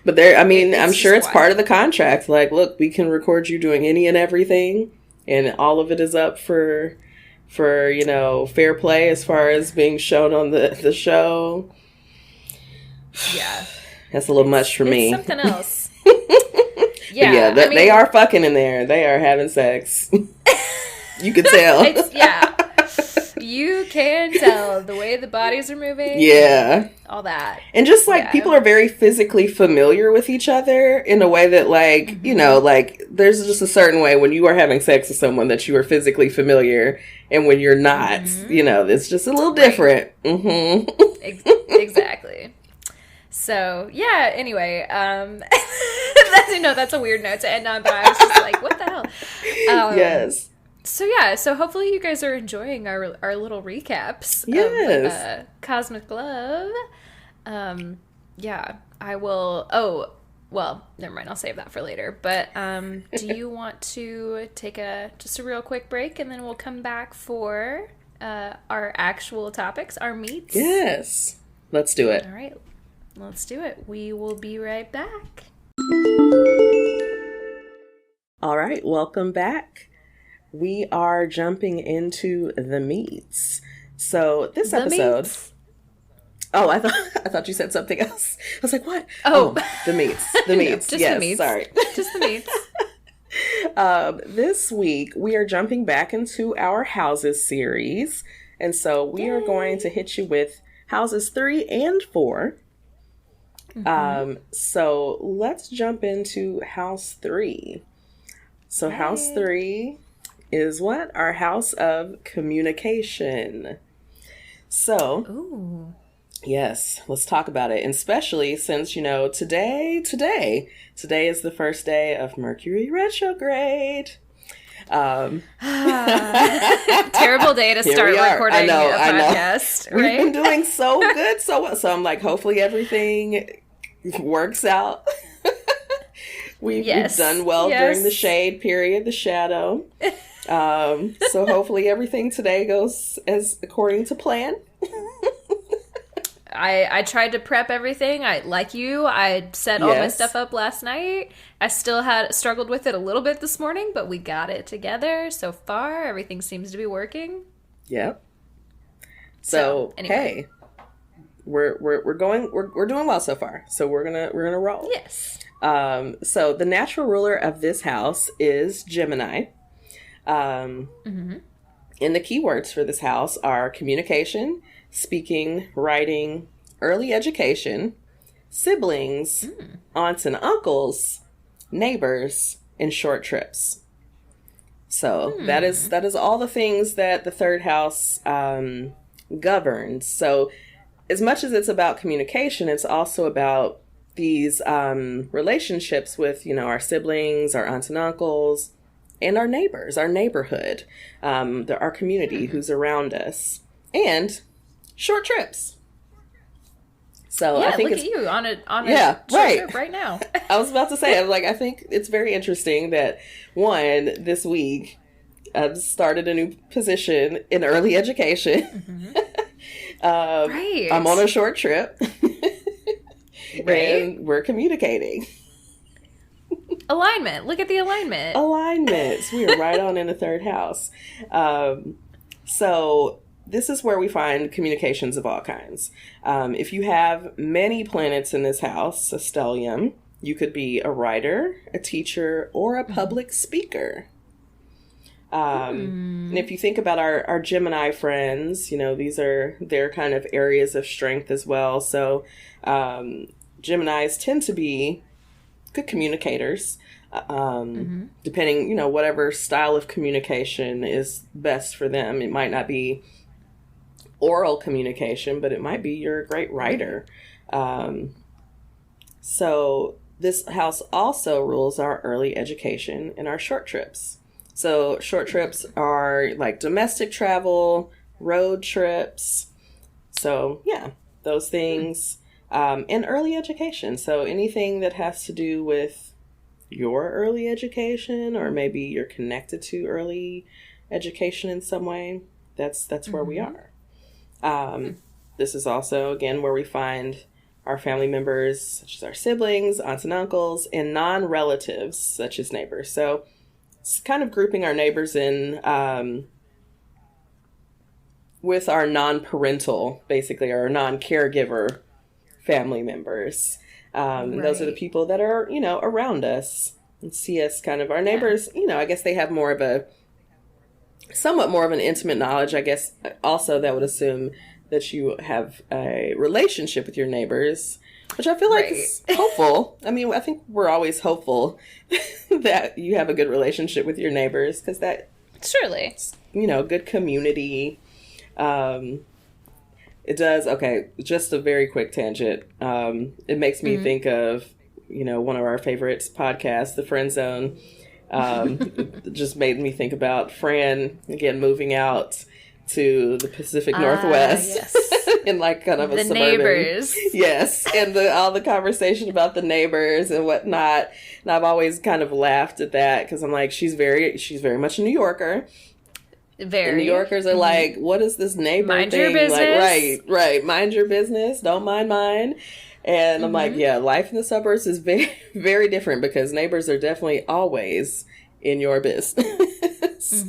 But there, I mean, I'm sure it's wild. part of the contract. Like, look, we can record you doing any and everything, and all of it is up for fair play as far as being shown on the show. Yeah. That's a little much for me. It's something else. Yeah, they are fucking in there. They are having sex. You can tell. You can tell the way the bodies are moving. Yeah. All that. And just like people are very physically familiar with each other in a way that like, like there's just a certain way when you are having sex with someone that you are physically familiar, and when you're not, it's just a little different. Right. Exactly. So, yeah, anyway, that's a weird note to end on, but I was just like, what the hell? Yes. So hopefully you guys are enjoying our little recaps of Cosmic Love. I will, never mind, I'll save that for later. But do you want to take just a real quick break, and then we'll come back for our actual topics, our meets? Yes. Let's do it. All right. Let's do it. We will be right back. All right. Welcome back. We are jumping into the meets. So this episode... Meets. Oh, I thought you said something else. I was like, what? Oh, the meets. The meets. Just yes, the meets. Sorry. Just the meets. This week, we are jumping back into our Houses series. And so we are going to hit you with Houses 3 and 4. So let's jump into House 3. So House 3 is what? Our house of communication. So, ooh. Yes, let's talk about it. And especially since, today is the first day of Mercury retrograde. Terrible day to start recording a podcast. We've right? been doing so good, so well. So I'm like, hopefully everything works out. We've done well during the shade period, the shadow. So hopefully everything today goes as according to plan. I tried to prep everything. I set all my stuff up last night. I still struggled with it a little bit this morning, but we got it together. So far, everything seems to be working. Yep. So anyway. Hey, we're doing well so far. So we're gonna roll. Yes. So the natural ruler of this house is Gemini. And the keywords for this house are communication, speaking, writing, early education, siblings, aunts and uncles, neighbors, and short trips. So that is all the things that the third house governs. So as much as it's about communication, it's also about these relationships with, our siblings, our aunts and uncles, and our neighbors, our neighborhood, our community who's around us, and short trips. So I think look at you on a short trip right now. I was about to say, I think it's very interesting that this week I've started a new position in early education. Right. I'm on a short trip. Right. And we're communicating. Alignment. Look at the alignment. Alignments. We are right on in the third house. So this is where we find communications of all kinds. If you have many planets in this house, a stellium, you could be a writer, a teacher, or a public speaker. And if you think about our Gemini friends, these are their kind of areas of strength as well. So Geminis tend to be good communicators, depending, whatever style of communication is best for them. It might not be oral communication, but it might be you're a great writer. So this house also rules our early education and our short trips. So short trips are like domestic travel, road trips. So yeah, those things. And early education. So anything that has to do with your early education, or maybe you're connected to early education in some way, that's where we are. This is also, again, where we find our family members, such as our siblings, aunts and uncles, and non-relatives, such as neighbors. So it's kind of grouping our neighbors in with our non-parental, basically, or non-caregiver family members. Those are the people that are, you know, around us and see us kind of, our neighbors, you know, I guess they have more of a, somewhat more of an intimate knowledge. I guess also that would assume that you have a relationship with your neighbors, which I feel like is hopeful. I mean, I think we're always hopeful that you have a good relationship with your neighbors, because that, surely, you know, good community. It does. Okay, just a very quick tangent. It makes me think of, you know, one of our favorites podcasts, The Friend Zone. It just made me think about Fran, again, moving out to the Pacific Northwest. Yes. In like kind of a the suburban. Neighbors. Yes, and all the conversation about the neighbors and whatnot. And I've always kind of laughed at that, because I'm like, she's very much a New Yorker. Very. And New Yorkers are like, what is this neighbor mind thing? Your business. Like, right. Mind your business. Don't mind mine. And I'm like, yeah, life in the suburbs is very, very different, because neighbors are definitely always in your business.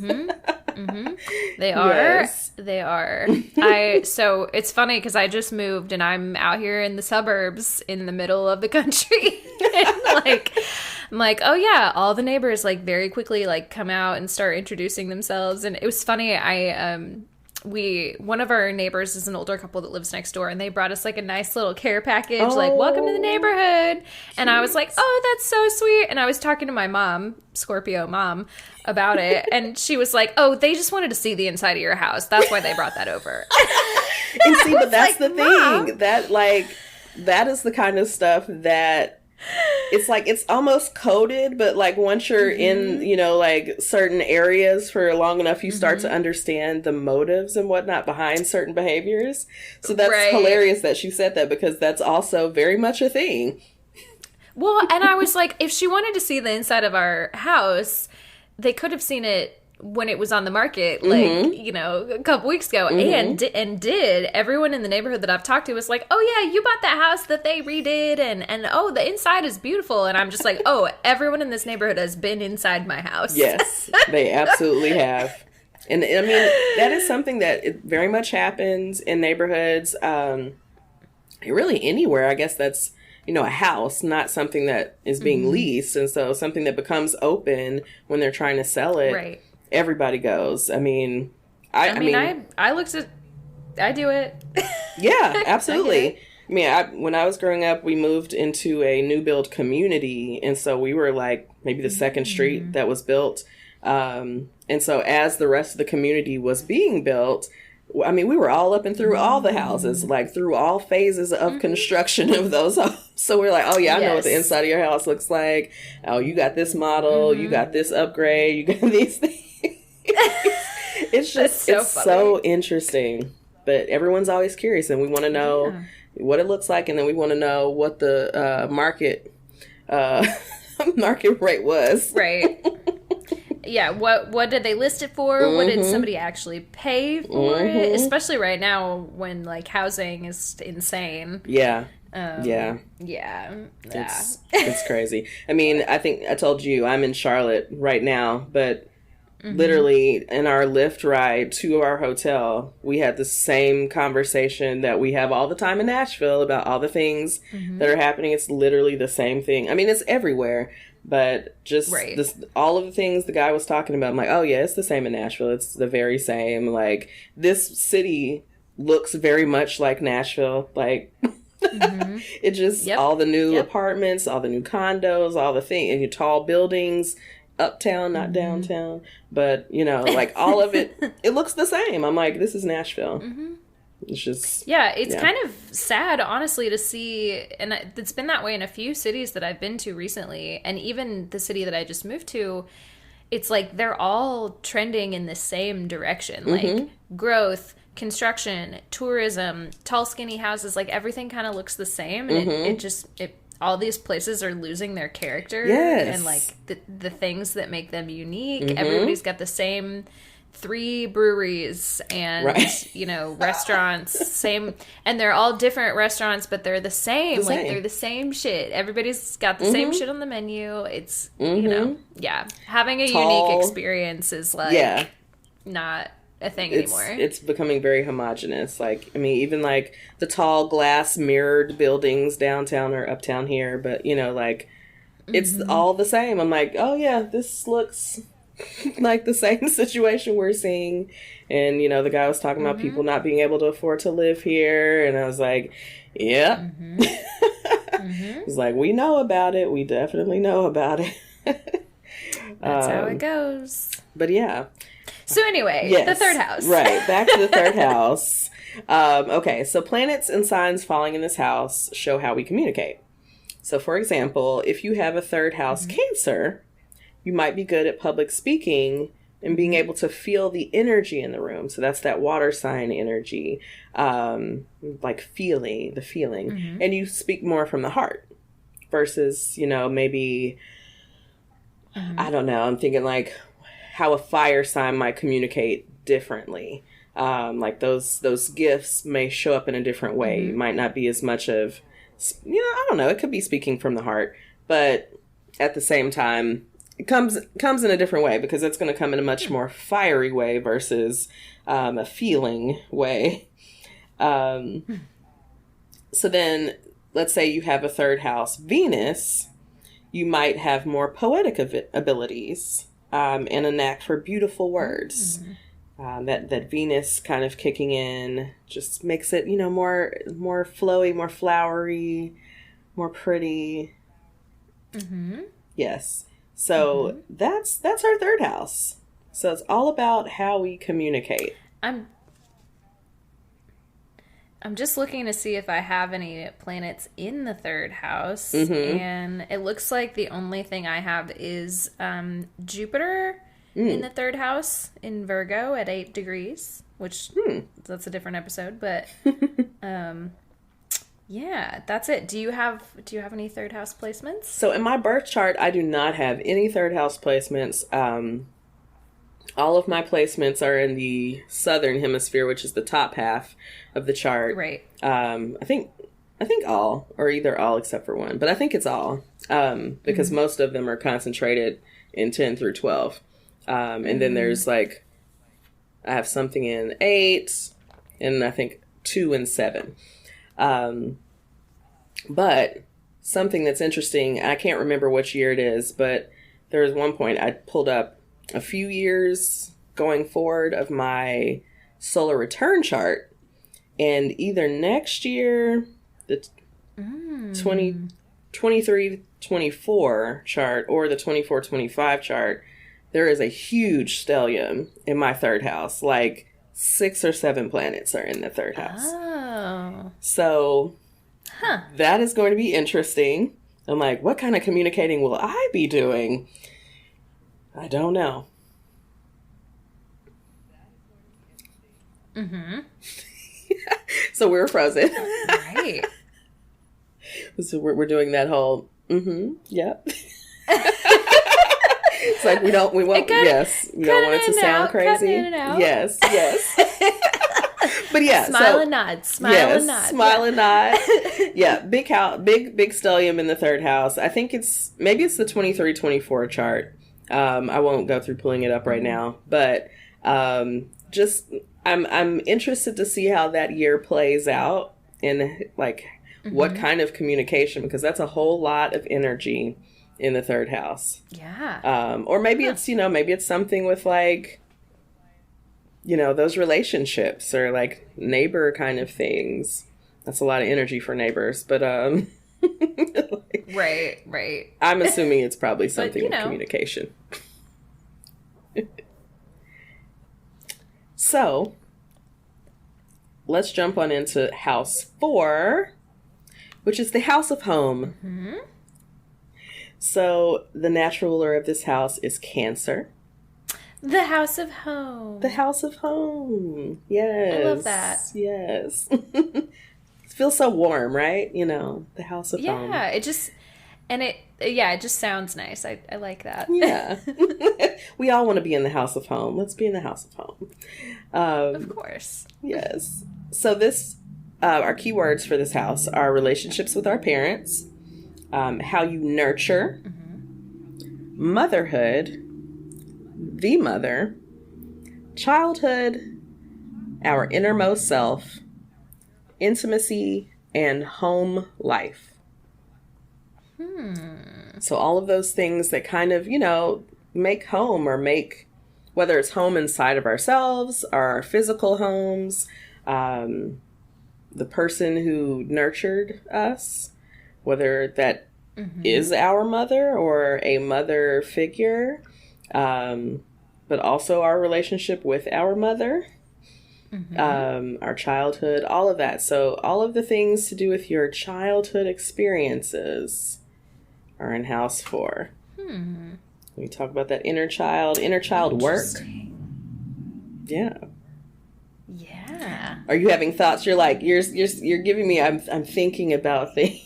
They are. Yes. They are. So it's funny, because I just moved and I'm out here in the suburbs in the middle of the country. And I'm like, oh yeah, all the neighbors like very quickly like come out and start introducing themselves. And it was funny. One of our neighbors is an older couple that lives next door, and they brought us like a nice little care package, like, welcome to the neighborhood. And I was like, oh, that's so sweet. And I was talking to my mom, Scorpio mom, about it, and she was like, oh, they just wanted to see the inside of your house. That's why they brought that over. And see, but that's like, the thing. That is the kind of stuff that it's like, it's almost coded, but like once you're in, you know, like certain areas for long enough, you start to understand the motives and whatnot behind certain behaviors. So that's hilarious that she said that, because that's also very much a thing. Well, and I was like, if she wanted to see the inside of our house, they could have seen it when it was on the market, like, you know, a couple weeks ago, and did. Everyone in the neighborhood that I've talked to was like, oh yeah, you bought that house that they redid, and oh, the inside is beautiful. And I'm just like, oh, everyone in this neighborhood has been inside my house. Yes, they absolutely have. And I mean, that is something that it very much happens in neighborhoods, really anywhere. I guess that's, you know, a house, not something that is being leased. And so something that becomes open when they're trying to sell it. Right. Everybody goes. I mean, I looked at, I do it. Yeah, absolutely. I mean, when I was growing up, we moved into a new build community. And so we were like maybe the second street that was built. And so as the rest of the community was being built, I mean, we were all up and through all the houses, like through all phases of construction of those homes. So we're like, oh yeah, I know what the inside of your house looks like. Oh, you got this model, you got this upgrade, you got these things. It's just so interesting, but everyone's always curious, and we want to know what it looks like, and then we want to know what the market rate was. Right. Yeah, what did they list it for? What did somebody actually pay for it? Especially right now when like housing is insane. Yeah. It's crazy. I mean, I think I told you I'm in Charlotte right now, but literally in our Lyft ride to our hotel, we had the same conversation that we have all the time in Nashville about all the things that are happening. It's literally the same thing. I mean, it's everywhere, but just all of the things the guy was talking about, I'm like, oh yeah, it's the same in Nashville. It's the very same. Like, this city looks very much like Nashville. Like, it just, all the new apartments, all the new condos, all the things, and your tall buildings, uptown, not downtown, but you know, like all of it, it looks the same. I'm like, this is Nashville. It's just, it's kind of sad, honestly, to see, and it's been that way in a few cities that I've been to recently, and even the city that I just moved to, it's like they're all trending in the same direction, like growth, construction, tourism, tall skinny houses, like everything kind of looks the same, and it all these places are losing their character and like the things that make them unique. Everybody's got the same 3 breweries and, right. you know, restaurants, same, and they're all different restaurants, but they're the same. Like, they're the same shit. Everybody's got the same shit on the menu. It's, you know, having a unique experience is, like, not a thing anymore. It's becoming very homogenous. Like, I mean, even, like, the tall glass mirrored buildings downtown or uptown here, but, you know, like, it's all the same. I'm like, oh, yeah, this looks like the same situation we're seeing. And, you know, the guy was talking about people not being able to afford to live here. And I was like, yeah. He's like, we know about it. We definitely know about it. That's how it goes. But yeah. So anyway, the third house. Right. Back to the third house. Okay. So planets and signs falling in this house show how we communicate. So for example, if you have a third house Cancer, you might be good at public speaking and being able to feel the energy in the room. So that's that water sign energy, like feeling, the feeling. And you speak more from the heart versus, you know, maybe, I don't know, I'm thinking like how a fire sign might communicate differently. Like those gifts may show up in a different way. You might not be as much of, you know, I don't know, it could be speaking from the heart, but at the same time, it comes in a different way because it's going to come in a much more fiery way versus a feeling way. So then, let's say you have a third house Venus, you might have more poetic abilities and a knack for beautiful words. That Venus kind of kicking in just makes it, you know, more flowy, more flowery, more pretty. Yes. So that's our third house. So it's all about how we communicate. I'm just looking to see if I have any planets in the third house, and it looks like the only thing I have is Jupiter in the third house in Virgo at 8 degrees, which that's a different episode, but yeah, that's it. Do you have any third house placements? So in my birth chart, I do not have any third house placements. All of my placements are in the southern hemisphere, which is the top half of the chart. Right. I think all, or either all except for one, but I think it's all, because most of them are concentrated in 10 through 12. And then there's like, I have something in 8 and I think 2 and 7. But something that's interesting, I can't remember which year it is, but there was one point I pulled up a few years going forward of my solar return chart, and either next year, the 23-24 chart or the 24-25 chart, there is a huge stellium in my third house. Like 6 or 7 planets are in the third house. Oh. So that is going to be interesting. I'm like, what kind of communicating will I be doing? I don't know. So we're frozen. Right. So we're doing that whole, yep. It's like we don't want it to sound crazy. Yes. But yeah, smile and nod. Smile and nod. Yeah, big stellium in the third house. I think maybe it's the 23-24 chart. I won't go through pulling it up right now, but just I'm interested to see how that year plays out and like what kind of communication, because that's a whole lot of energy in the third house. Yeah. Or maybe it's, maybe it's something with like, those relationships or like neighbor kind of things. That's a lot of energy for neighbors, but right. I'm assuming it's probably something with communication. So, let's jump on into house 4, which is the house of home. So, the natural ruler of this house is Cancer. The house of home. The house of home. Yes. I love that. Yes. It feels so warm, right? The house of home. Yeah, it just, and Yeah, it just sounds nice. I like that. Yeah. We all want to be in the house of home. Let's be in the house of home. Of course. Yes. So this, our keywords for this house are relationships with our parents, how you nurture, motherhood, the mother, childhood, our innermost self, intimacy, and home life. So all of those things that kind of, make home, or make, whether it's home inside of ourselves, our physical homes, the person who nurtured us, whether that is our mother or a mother figure, but also our relationship with our mother, our childhood, all of that. So all of the things to do with your childhood experiences are in house 4. We talk about that inner child work. Yeah. Yeah. Are you having thoughts? You're like, you're giving me, I'm thinking about things.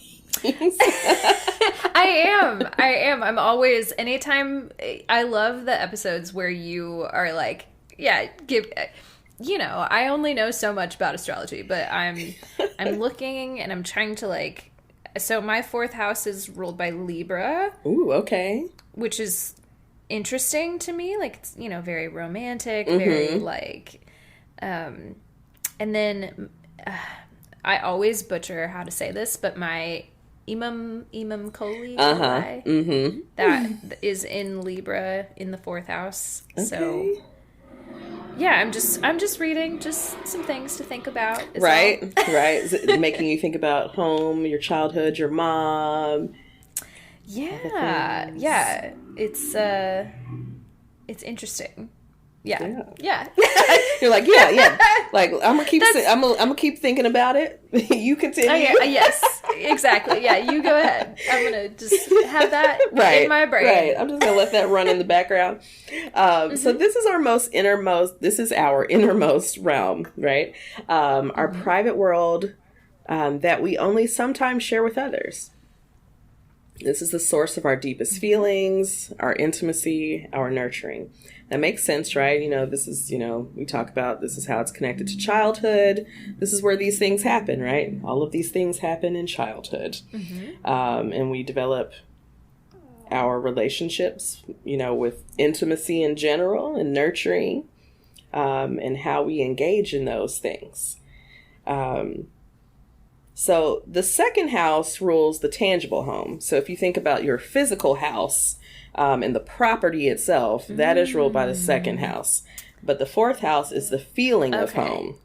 I am. I'm always, anytime, I love the episodes where you are like, yeah, I only know so much about astrology, but I'm looking and I'm trying to so my 4th house is ruled by Libra. Ooh, okay. Which is interesting to me. It's, very romantic, very and then I always butcher how to say this, but my Imam Koli, that is in Libra in the 4th house. Okay. So yeah, I'm just reading just some things to think about. Right. Is it making you think about home, your childhood, your mom? Yeah. It's interesting. Yeah. You're like, yeah. Like, I'm gonna keep thinking about it. You continue. Oh, yeah, yes, exactly. Yeah, you go ahead. I'm gonna just have that in my brain. Right. I'm just gonna let that run in the background. So this is our innermost realm, right? Our private world that we only sometimes share with others. This is the source of our deepest feelings, our intimacy, our nurturing. That makes sense, right? This is, we talk about this is how it's connected to childhood. This is where these things happen, right? All of these things happen in childhood. And we develop our relationships, with intimacy in general and nurturing, and how we engage in those things. So the 2nd house rules the tangible home. So if you think about your physical house and the property itself, that is ruled by the 2nd house. But the 4th house is the feeling of home.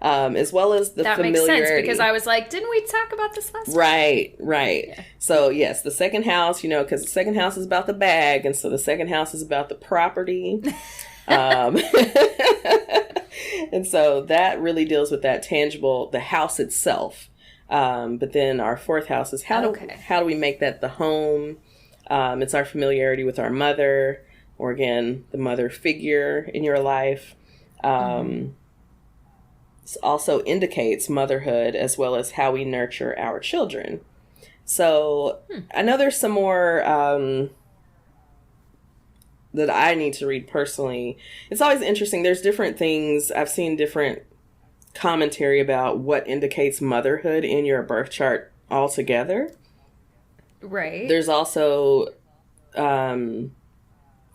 As well as the familiarity. That makes sense, because I was like, didn't we talk about this last time? Right. Yeah. So yes, the 2nd house, because the 2nd house is about the bag, and so the 2nd house is about the property. And so that really deals with that tangible, the house itself. But then our 4th house is how do we make that the home? It's our familiarity with our mother, or again, the mother figure in your life. It also indicates motherhood, as well as how we nurture our children. So I know there's some more that I need to read personally. It's always interesting. There's different things. I've seen different commentary about what indicates motherhood in your birth chart altogether. Right. There's also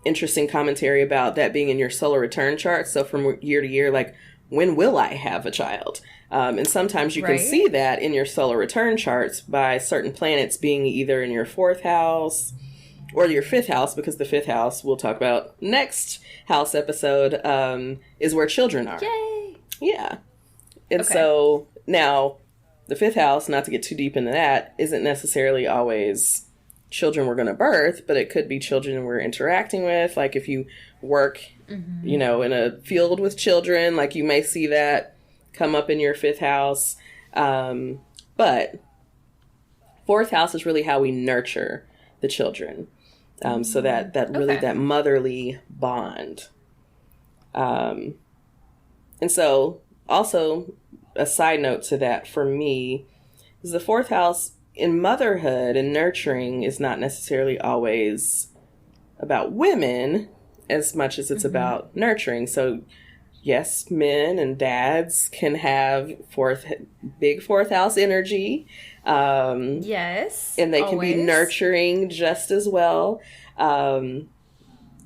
interesting commentary about that being in your solar return chart. So from year to year, like, when will I have a child? And sometimes you can see that in your solar return charts by certain planets being either in your 4th house or your 5th house, because the 5th house, we'll talk about next house episode, is where children are. Yay! Yeah. And so now the 5th house, not to get too deep into that, isn't necessarily always children we're going to birth, but it could be children we're interacting with. Like if you work, in a field with children, like you may see that come up in your 5th house. But 4th house is really how we nurture the children. So that really, that motherly bond. And so also a side note to that for me is the 4th house in motherhood and nurturing is not necessarily always about women as much as it's about nurturing. So yes, men and dads can have big fourth house energy. Yes. And they can be nurturing just as well.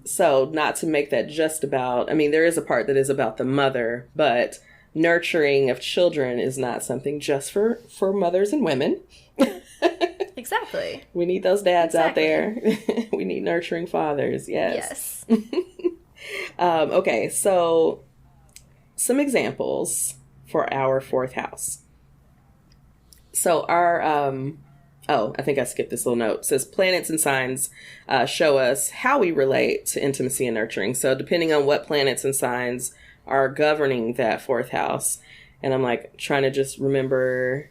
So not to make that just about, I mean, there is a part that is about the mother, but nurturing of children is not something just for mothers and women. Exactly. We need those dads out there. We need nurturing fathers. Yes. Okay. So some examples for our fourth house. So our, I think I skipped this little note. It says planets and signs show us how we relate to intimacy and nurturing. So depending on what planets and signs are governing that fourth house. And I'm like trying to just remember,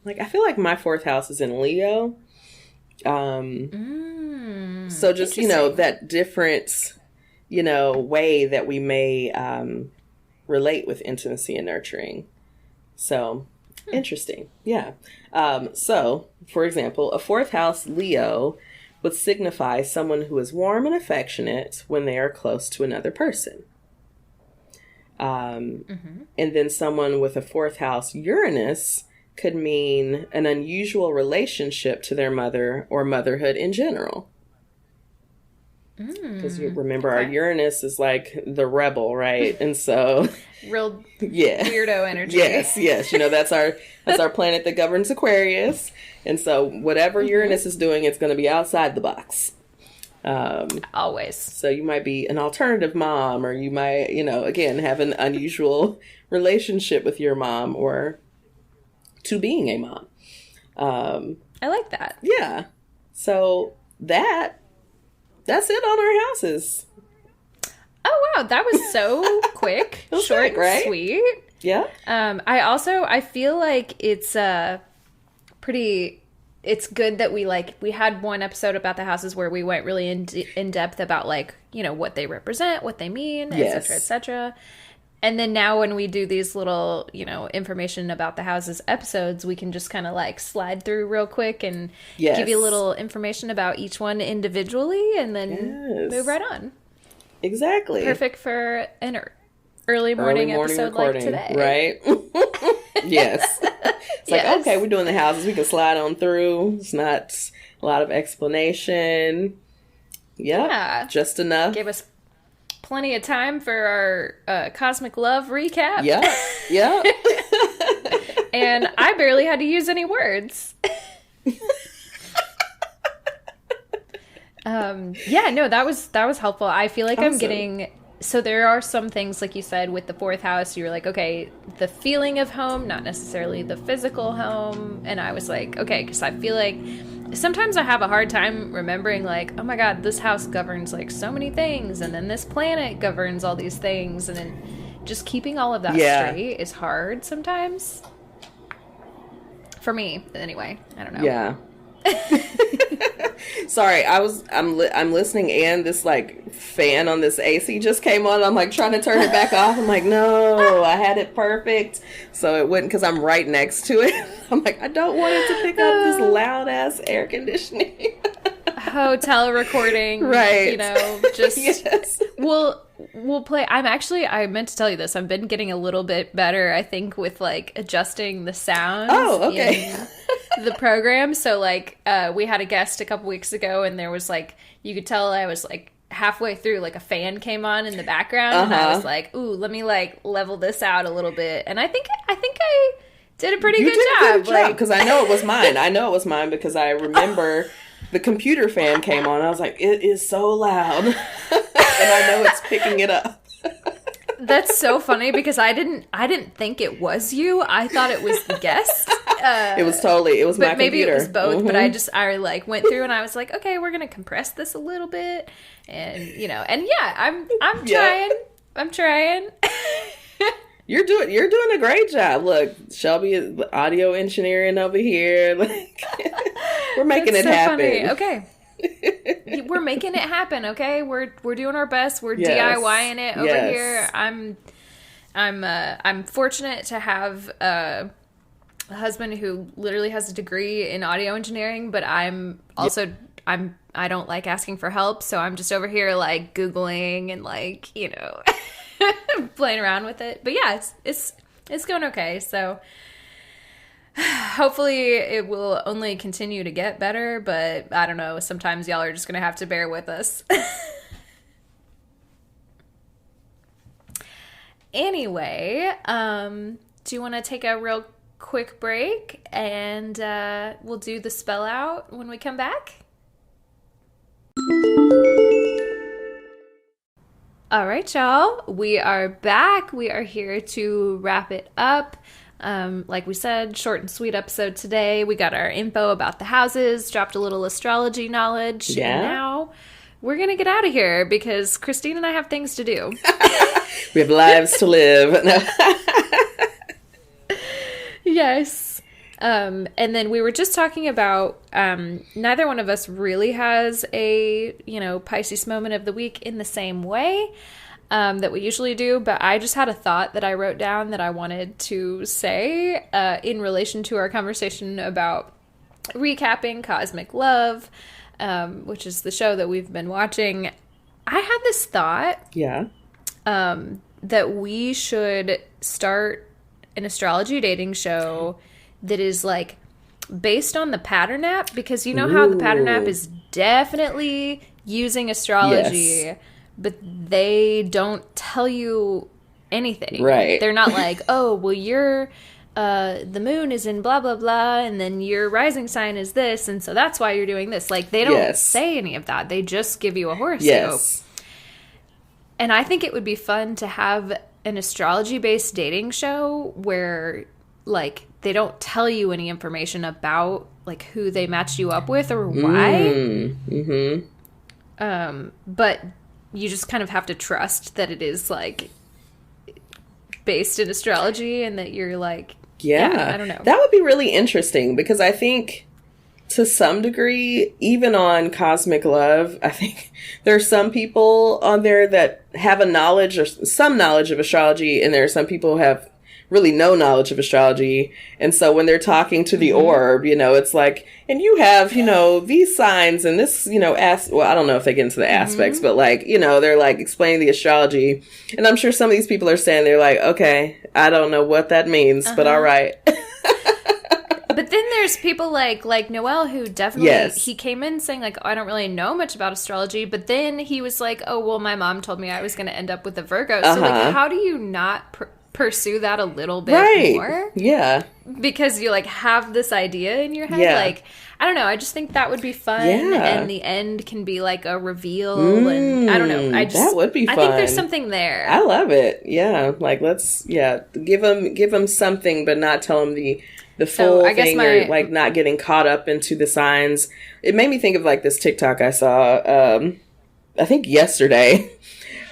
like, I feel like my fourth house is in Leo. So just, that different, way that we may relate with intimacy and nurturing. So interesting. Yeah. So, for example, a fourth house Leo would signify someone who is warm and affectionate when they are close to another person. And then someone with a fourth house Uranus could mean an unusual relationship to their mother or motherhood in general. Because you remember our Uranus is like the rebel, right? And so real weirdo energy. Yes. That's our planet that governs Aquarius. And so whatever Uranus is doing, it's going to be outside the box. Always. So you might be an alternative mom, or you might, again, have an unusual relationship with your mom or to being a mom. I like that. Yeah. So that's it on our houses. Oh, wow. That was so quick. Short and right? Sweet. Yeah. I feel like it's it's good that we had one episode about the houses where we went really in depth about what they represent, what they mean, et cetera, et cetera. And then now when we do these little, information about the houses episodes, we can just kind of slide through real quick and give you a little information about each one individually and then move right on. Exactly. Perfect for an early morning episode recording, like today. Right? Yes. It's like, okay, we're doing the houses. We can slide on through. It's not a lot of explanation. Yeah. Just enough. Gave us plenty of time for our cosmic love recap. Yeah. And I barely had to use any words. That was helpful. I feel like I'm getting... So there are some things, like you said, with the fourth house, you're like, okay, the feeling of home, not necessarily the physical home. And I was like, okay, because I feel like sometimes I have a hard time remembering, like, oh my God, this house governs so many things. And then this planet governs all these things. And then just keeping all of that straight is hard sometimes. For me, anyway. I don't know. Yeah. Sorry, I'm listening, and this fan on this AC just came on. I'm trying to turn it back off. I'm like, no, I had it perfect, so it wouldn't, because I'm right next to it. I'm like, I don't want it to pick up this loud ass air conditioning. Hotel recording, right? Just we'll play. I meant to tell you this. I've been getting a little bit better, I think, with adjusting the sounds. Oh, okay. In the program. So we had a guest a couple weeks ago, and there was you could tell I was halfway through, a fan came on in the background, and I was like, ooh, let me level this out a little bit. And I think I did a pretty good job. Because I know it was mine. I know it was mine because I remember the computer fan came on. I was like, it is so loud. And I know it's picking it up. That's so funny because I didn't think it was you. I thought it was the guest. It was my computer. Maybe it was both. Mm-hmm. But I went through and I was like, okay, we're gonna compress this a little bit, and I'm trying. I'm trying. You're doing a great job. Look, Shelby is audio engineering over here. We're making it happen. Funny. Okay. We're making it happen, okay? We're doing our best. We're DIYing it over here. I'm fortunate to have a husband who literally has a degree in audio engineering, but I'm also I don't like asking for help, so I'm just over here like Googling and like, you know, playing around with it. But yeah, it's going okay. So hopefully it will only continue to get better, but I don't know, sometimes y'all are just going to have to bear with us. Anyway, do you want to take a real quick break and we'll do the spell out when we come back? All right, y'all. We are back. We are here to wrap it up. Like we said, short and sweet episode today. We got our info about the houses, dropped a little astrology knowledge. Yeah. And now we're going to get out of here because Christine and I have things to do. We have lives to live. Yes. And then we were just talking about neither one of us really has a, Pisces moment of the week in the same way that we usually do. But I just had a thought that I wrote down that I wanted to say in relation to our conversation about recapping Cosmic Love, which is the show that we've been watching. I had this thought. Yeah. That we should start an astrology dating show that is like based on the pattern app, because you know how the pattern app is definitely using astrology, but they don't tell you anything. Right. They're not like, oh, well, you're the moon is in blah, blah, blah, and then your rising sign is this, and so that's why you're doing this. Like, they don't say any of that. They just give you a horoscope. Yes. And I think it would be fun to have an astrology-based dating show where, like, they don't tell you any information about, like, who they matched you up with or why. But you just kind of have to trust that it is, like, based in astrology and that you're, like, yeah, I don't know. That would be really interesting because I think to some degree, even on Cosmic Love, I think there are some people on there that have a knowledge or some knowledge of astrology, and there are some people who have really no knowledge of astrology. And so when they're talking to the orb, it's like, and you have, these signs and this, well, I don't know if they get into the aspects, but like, they're like explaining the astrology. And I'm sure some of these people are saying, they're like, okay, I don't know what that means, but all right. But then there's people like Noel who definitely, he came in saying like, oh, I don't really know much about astrology. But then he was like, oh, well, my mom told me I was going to end up with a Virgo. So like, how do you not pursue that a little bit more? Yeah. Because you like have this idea in your head. Yeah. Like, I don't know. I just think that would be fun. Yeah. And the end can be like a reveal. And I don't know. That would be fun. I think there's something there. I love it. Yeah. Like, let's, give them something, but not tell them the full thing, or like not getting caught up into the signs. It made me think of like this TikTok I saw, I think yesterday.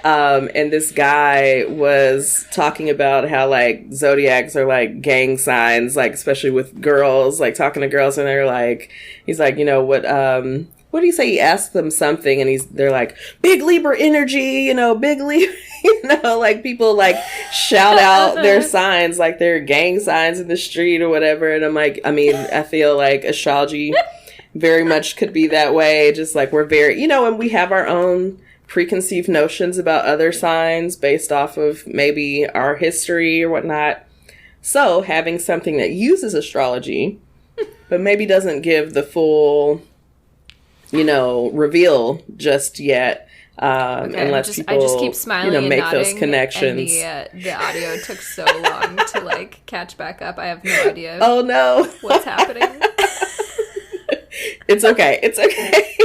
And this guy was talking about how like zodiacs are like gang signs, like especially with girls, like talking to girls, and they're like, he's like, what do you say? He asked them something, and they're like, big Libra energy, big Libra, like people like shout out their signs, like their gang signs in the street or whatever. And I'm like, I feel like astrology very much could be that way. Just like we're very, and we have our own preconceived notions about other signs based off of maybe our history or whatnot. So having something that uses astrology, but maybe doesn't give the full, reveal just yet. Unless people, I just keep smiling and make nodding, those connections. And the audio took so long to like catch back up. I have no idea. Oh no, what's happening? It's okay. It's okay.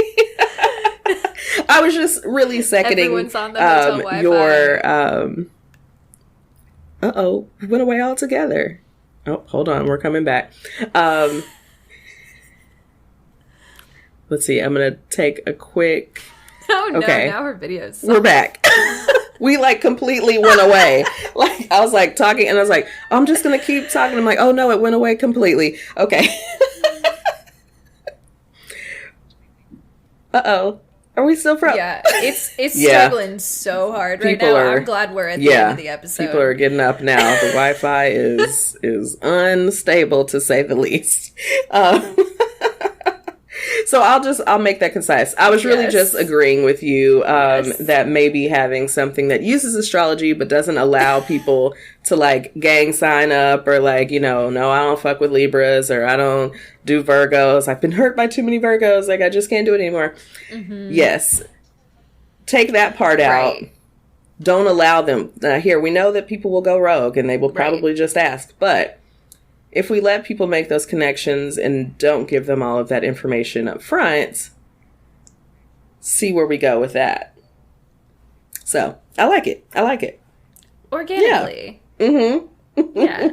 I was just really seconding everyone's on the hotel Wi-Fi. Your we went away all together. Oh, hold on, we're coming back. Let's see. I'm gonna take a quick. Oh no! Okay. Now her videos. We're back. We like completely went away. Like I was like talking, and I was like, I'm just gonna keep talking. I'm like, oh no, it went away completely. Okay. Are we still frozen? Yeah, it's struggling so hard right now. I'm glad we're at the end of the episode. People are getting up now. The Wi-Fi is unstable, to say the least. So I'll make that concise. I was really just agreeing with you that maybe having something that uses astrology but doesn't allow people to like gang sign up or like, no, I don't fuck with Libras or I don't do Virgos. I've been hurt by too many Virgos. Like I just can't do it anymore. Mm-hmm. Yes. Take that part out. Don't allow them. Here, we know that people will go rogue and they will probably just ask, but if we let people make those connections and don't give them all of that information up front, see where we go with that. So, I like it. Organically. Yeah. Mm-hmm. Yeah.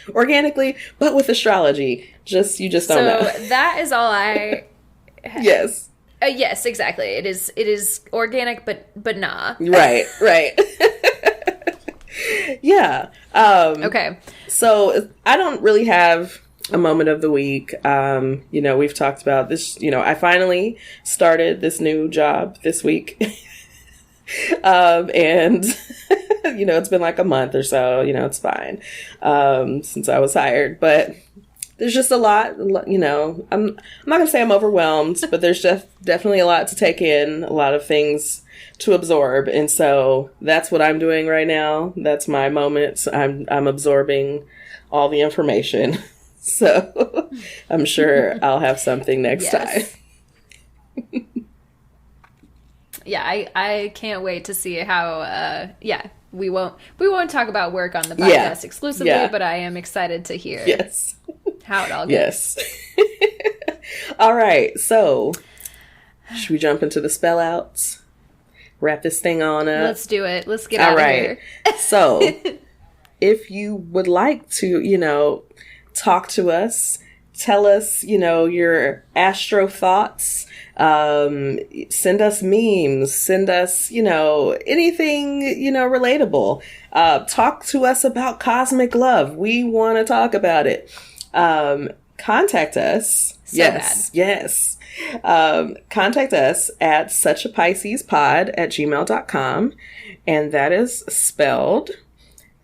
Organically, but with astrology. You just don't know. So, that is all I... Yes. Yes, exactly. It is organic, but nah. Right. Yeah. Okay. So I don't really have a moment of the week. We've talked about this, I finally started this new job this week. And, it's been like a month or so, it's fine. Since I was hired, but there's just a lot, I'm not gonna say I'm overwhelmed, but there's just definitely a lot to take in, a lot of things to absorb, and so that's what I'm doing right now. That's my moment. I'm absorbing all the information, so I'm sure I'll have something next time. Yeah, I can't wait to see how. We won't talk about work on the podcast exclusively, but I am excited to hear how it all goes. Yes. All right, so should we jump into the spell outs? Wrap this thing on up. Let's do it. Let's get out of here. So, if you would like to, talk to us, tell us, your astro thoughts, send us memes, send us, anything, relatable. Talk to us about cosmic love. We want to talk about it. Contact us. Yes. Contact us at suchapiscespod@gmail.com, and that is spelled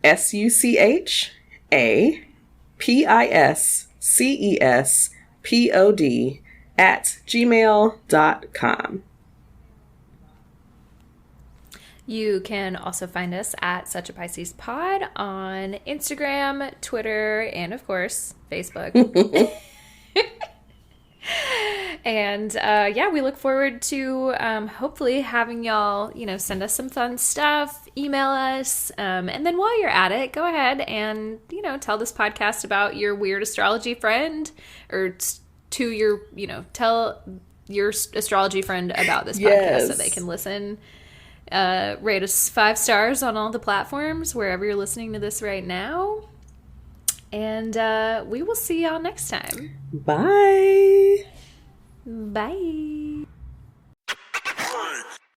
suchapiscespod@gmail.com. You can also find us at Such a Pisces Pod on Instagram, Twitter, and of course, Facebook. And we look forward to hopefully having y'all, send us some fun stuff, email us, and then while you're at it, go ahead and, tell this podcast about your weird astrology friend, or to your, tell your astrology friend about this podcast so they can listen. Rate us 5 stars on all the platforms, wherever you're listening to this right now. And we will see y'all next time. Bye. Bye.